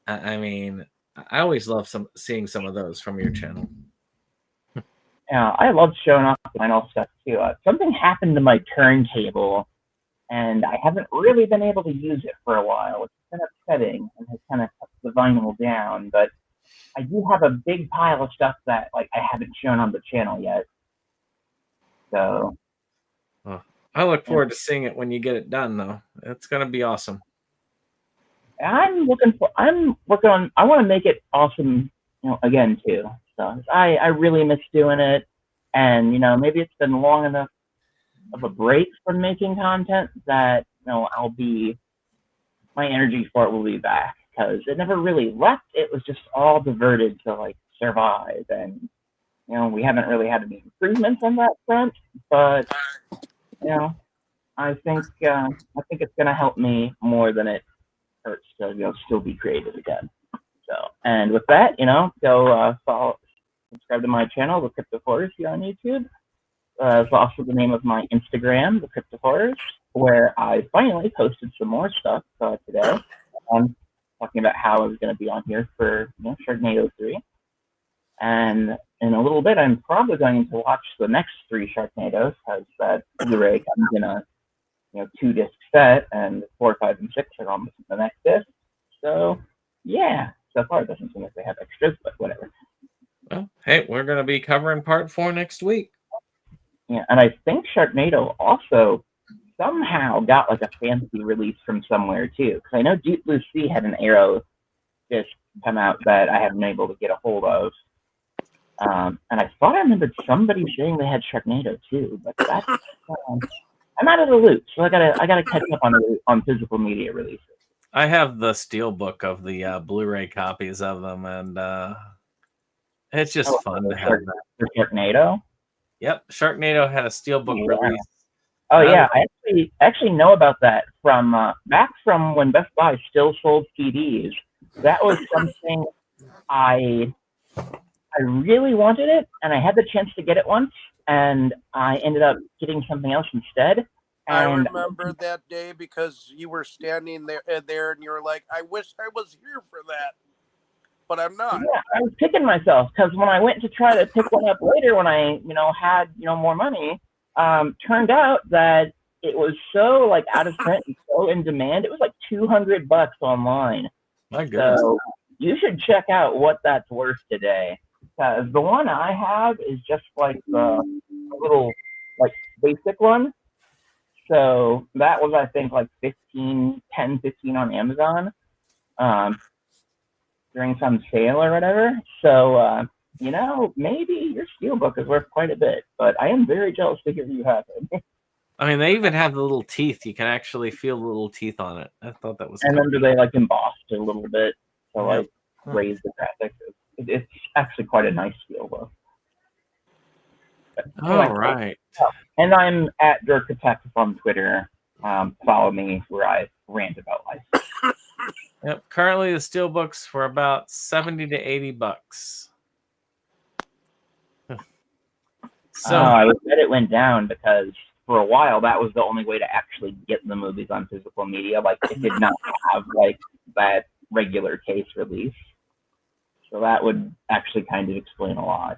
I mean, I always love seeing some of those from your channel. Yeah, I love showing off the vinyl stuff too. Something happened to my turntable, and I haven't really been able to use it for a while, which has been upsetting and has kind of cut the vinyl down. But I do have a big pile of stuff that I haven't shown on the channel yet. So I look forward to seeing it when you get it done, though. It's gonna be awesome. I want to make it awesome, again too. So I really miss doing it, and maybe it's been long enough of a break from making content that my energy for it will be back, because it never really left. It was just all diverted to survive, and we haven't really had any improvements on that front. But I think it's gonna help me more than it hurts to still be creative again. So, and with that, go subscribe to my channel, The Crypto Forest, here on YouTube. It's also the name of my Instagram, The Crypto Forest, where I finally posted some more stuff today. Talking about how I was going to be on here for Sharknado 3. And in a little bit, I'm probably going to watch the next 3 Sharknados, because that Blu-ray comes in a 2-disc set, and 4, 5, and 6 are almost the next disc. So yeah, so far it doesn't seem like they have extras, but whatever. Well, hey, we're going to be covering part 4 next week. Yeah, and I think Sharknado also somehow got a fancy release from somewhere too, because I know Deep Blue Sea had an Arrow disc come out that I haven't been able to get a hold of. And I thought I remembered somebody saying they had Sharknado too, but that's I'm out of the loop, so I gotta catch up on physical media releases. I have the steelbook of the Blu-ray copies of them, and it's just fun to have that. For Sharknado? Yep, Sharknado had a steelbook release. Oh yeah, I actually know about that from back from when Best Buy still sold CDs. That was something I really wanted it, and I had the chance to get it once, and I ended up getting something else instead. I remember that day, because you were standing there, and you were like, "I wish I was here for that, but I'm not." Yeah, I was kicking myself, because when I went to try to pick one up later, when I had more money, turned out that it was so out of print and so in demand. It was $200 online. My goodness. So you should check out what that's worth today, because the one I have is just the little basic one. So that was, I think, 15 on Amazon during some sale or whatever. So maybe your steelbook is worth quite a bit, but I am very jealous to hear you have it. I mean, they even have the little teeth. You can actually feel the little teeth on it. I thought that was And cool. then they embossed it a little bit to raise the graphics. It's actually quite a nice steelbook. All right. And I'm at Dirk Detective on Twitter. Follow me, where I rant about life. Yep. Currently, the steelbooks for about $70 to $80. So I was glad it went down, because for a while that was the only way to actually get the movies on physical media. It did not have that regular case release. So that would actually kind of explain a lot.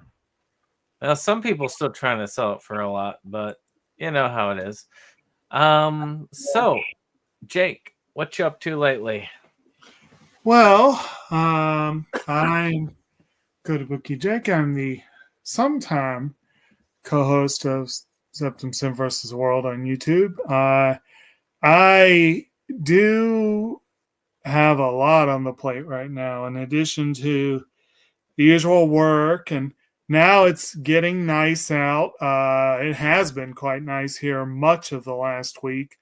Well, some people still trying to sell it for a lot, but you know how it is. So Jake, what you up to lately? Well, I'm Good Bookie Jake. I'm the sometime co-host of SeptumSin versus the World on YouTube. I do have a lot on the plate right now, in addition to the usual work, and now it's getting nice out. It has been quite nice here much of the last week.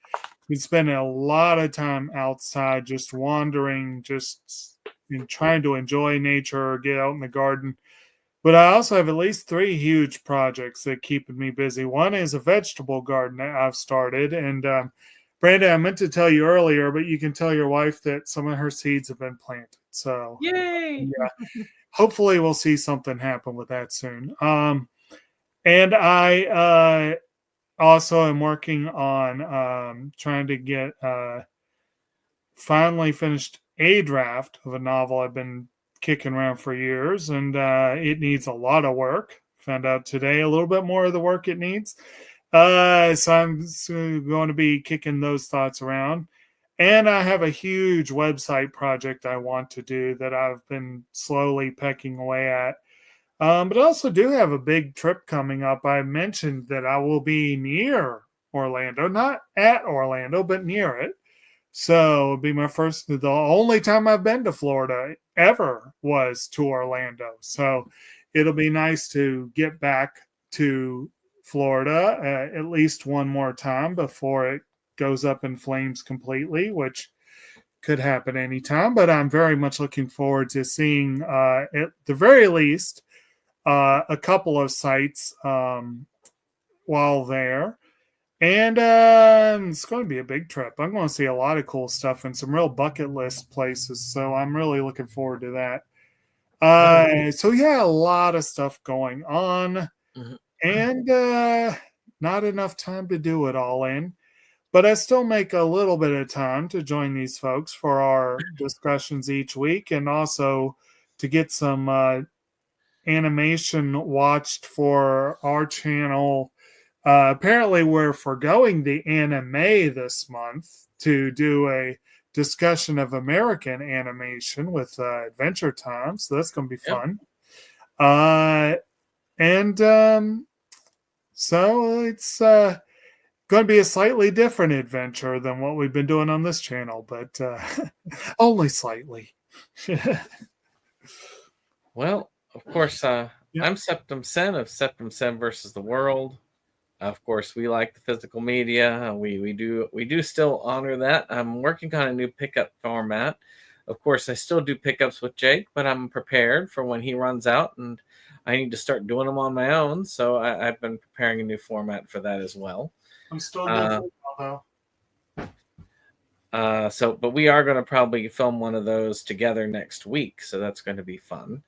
We spent a lot of time outside, just wandering, just trying to enjoy nature, get out in the garden. But I also have at least 3 huge projects that keep me busy. One is a vegetable garden that I've started, and Brandon, I meant to tell you earlier, but you can tell your wife that some of her seeds have been planted. So Yay! yeah, hopefully we'll see something happen with that soon. And I also am working on trying to get finally finished a draft of a novel I've been kicking around for years, and it needs a lot of work. Found out today a little bit more of the work it needs. So I'm going to be kicking those thoughts around. And I have a huge website project I want to do that I've been slowly pecking away at. But I also do have a big trip coming up. I mentioned that I will be near Orlando, not at Orlando, but near it. So it'll be the only time I've been to Florida ever was to Orlando. So it'll be nice to get back to Florida at least one more time before it goes up in flames completely, which could happen anytime. But I'm very much looking forward to seeing, at the very least, a couple of sites while there. And it's going to be a big trip. I'm going to see a lot of cool stuff and some real bucket list places. So I'm really looking forward to that. So yeah, a lot of stuff going on, and not enough time to do it all in. But I still make a little bit of time to join these folks for our discussions each week, and also to get some animation watched for our channel. Apparently, we're foregoing the anime this month to do a discussion of American animation with Adventure Time. So that's going to be fun. So it's going to be a slightly different adventure than what we've been doing on this channel, but only slightly. Well, of course, I'm SeptumSin of SeptumSin versus the World. Of course, we like the physical media. We do still honor that. I'm working on a new pickup format. Of course, I still do pickups with Jake, but I'm prepared for when he runs out, and I need to start doing them on my own. So I've been preparing a new format for that as well. I'm still doing though. But we are going to probably film one of those together next week, so that's going to be fun.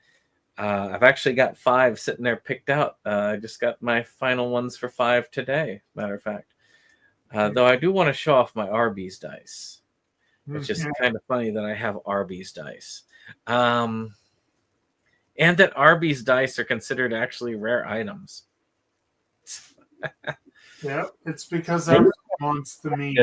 I've actually got 5 sitting there picked out. I just got my final ones for 5 today, matter of fact. Though I do want to show off my Arby's dice, which is kind of funny that I have Arby's dice. And that Arby's dice are considered actually rare items. Yeah, it's because everyone wants the meat.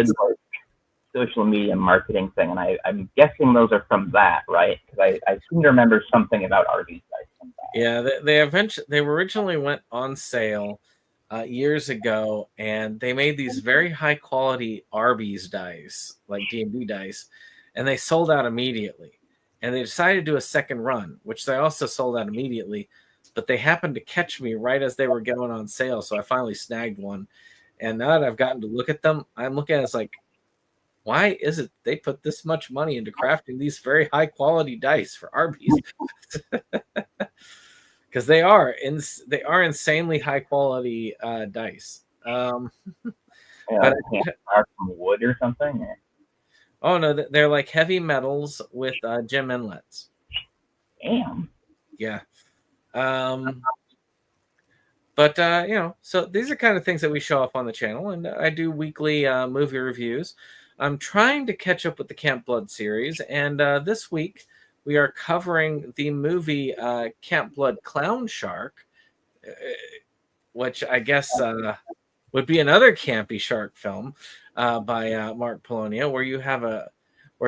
Social media marketing thing, and I'm guessing those are from that, right? Because I seem to remember something about Arby's dice from that. Yeah, they originally went on sale years ago, and they made these very high quality Arby's dice, like D&D dice, and they sold out immediately. And they decided to do a second run, which they also sold out immediately, but they happened to catch me right as they were going on sale, so I finally snagged one. And now that I've gotten to look at them, I'm looking at it as like, why is it they put this much money into crafting these very high quality dice for Arby's? Because they are insanely high quality dice. But from wood or something. Oh no, they're like heavy metals with gem inlets. Damn. Yeah. But so these are kind of things that we show off on the channel, and I do weekly movie reviews. I'm trying to catch up with the Camp Blood series, and this week we are covering the movie Camp Blood Clown Shark, which I guess would be another campy shark film by Mark Polonia, where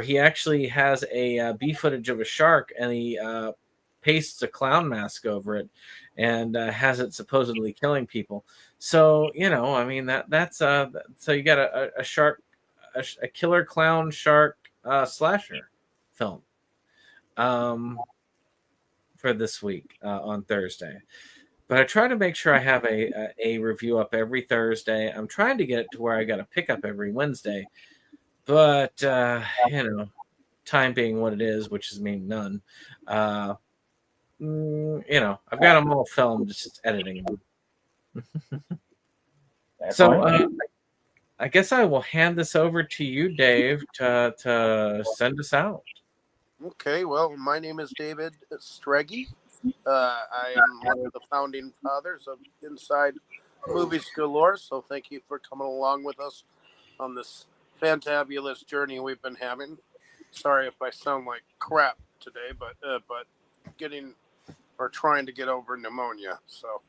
he actually has a B footage of a shark and he pastes a clown mask over it and has it supposedly killing people. So I mean that's so you got a shark, a killer clown shark slasher film for this week on Thursday. But I try to make sure I have a review up every Thursday. I'm trying to get it to where I got to pick up every Wednesday, but time being what it is, which is meaning none. I've got them all filmed, just editing them. So I guess I will hand this over to you, Dave, to send us out. Okay, well, my name is David Streggy. I am one of the founding fathers of Inside Movies Galore, so thank you for coming along with us on this fantabulous journey we've been having. Sorry if I sound like crap today, but trying to get over pneumonia. So,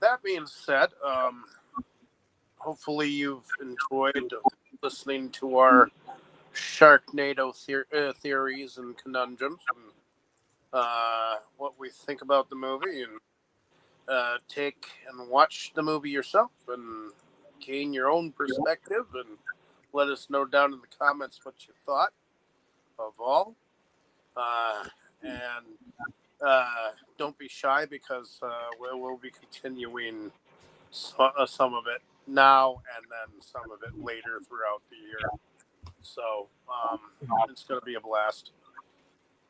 that being said, hopefully you've enjoyed listening to our Sharknado theories and conundrums, and what we think about the movie, and take and watch the movie yourself and gain your own perspective, and let us know down in the comments what you thought of all. And don't be shy, because we'll be continuing some of it now and then some of it later throughout the year. So it's going to be a blast.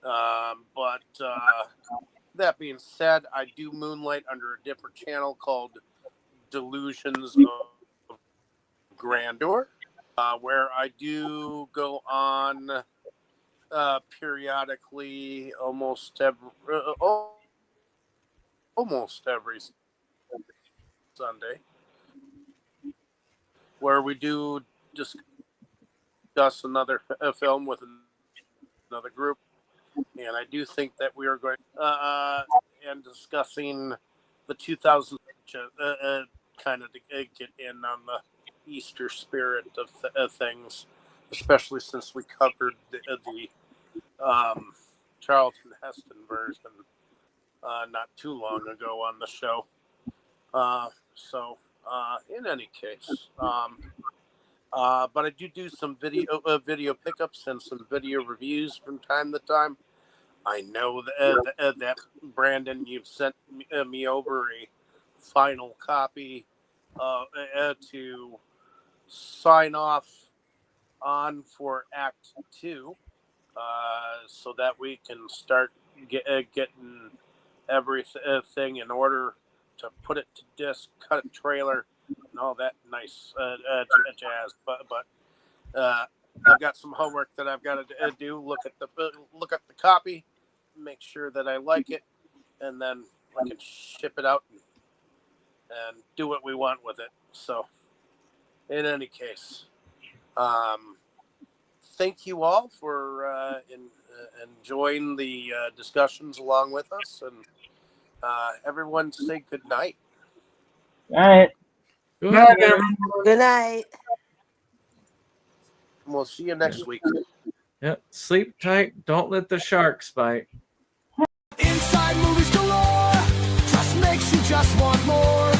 But that being said, I do moonlight under a different channel called Delusions of Grandeur, where I do go on periodically almost every Sunday, where we do discuss another film with another group, and I do think that we are going and discussing the 2000 kind of to get in on the Easter spirit of things, especially since we covered the Charlton Heston version not too long ago on the show. So in any case, but I do some video pickups and some video reviews from time to time. I know that Brandon, you've sent me over a final copy to sign off on for Act 2, so that we can start getting everything in order to put it to disc, cut a trailer, and all that nice jazz. But I've got some homework that I've got to do. Look at the copy, make sure that I like it, and then we can ship it out and do what we want with it. So, in any case, thank you all for enjoying the discussions along with us, and everyone say good night. All right. Good Night, night. everyone. Good night. We'll see you next week. Yep. Sleep tight. Don't let the sharks bite. Inside Movies Galore just makes you just want more.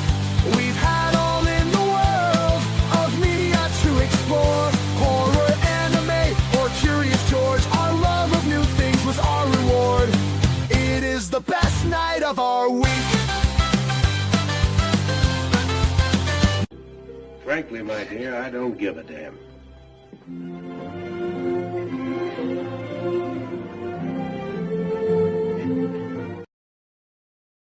We've had all in the world of media to explore. Horror, anime, or Curious George. Our love of new things was our reward. It is the best night of our week. Frankly, my dear, I don't give a damn.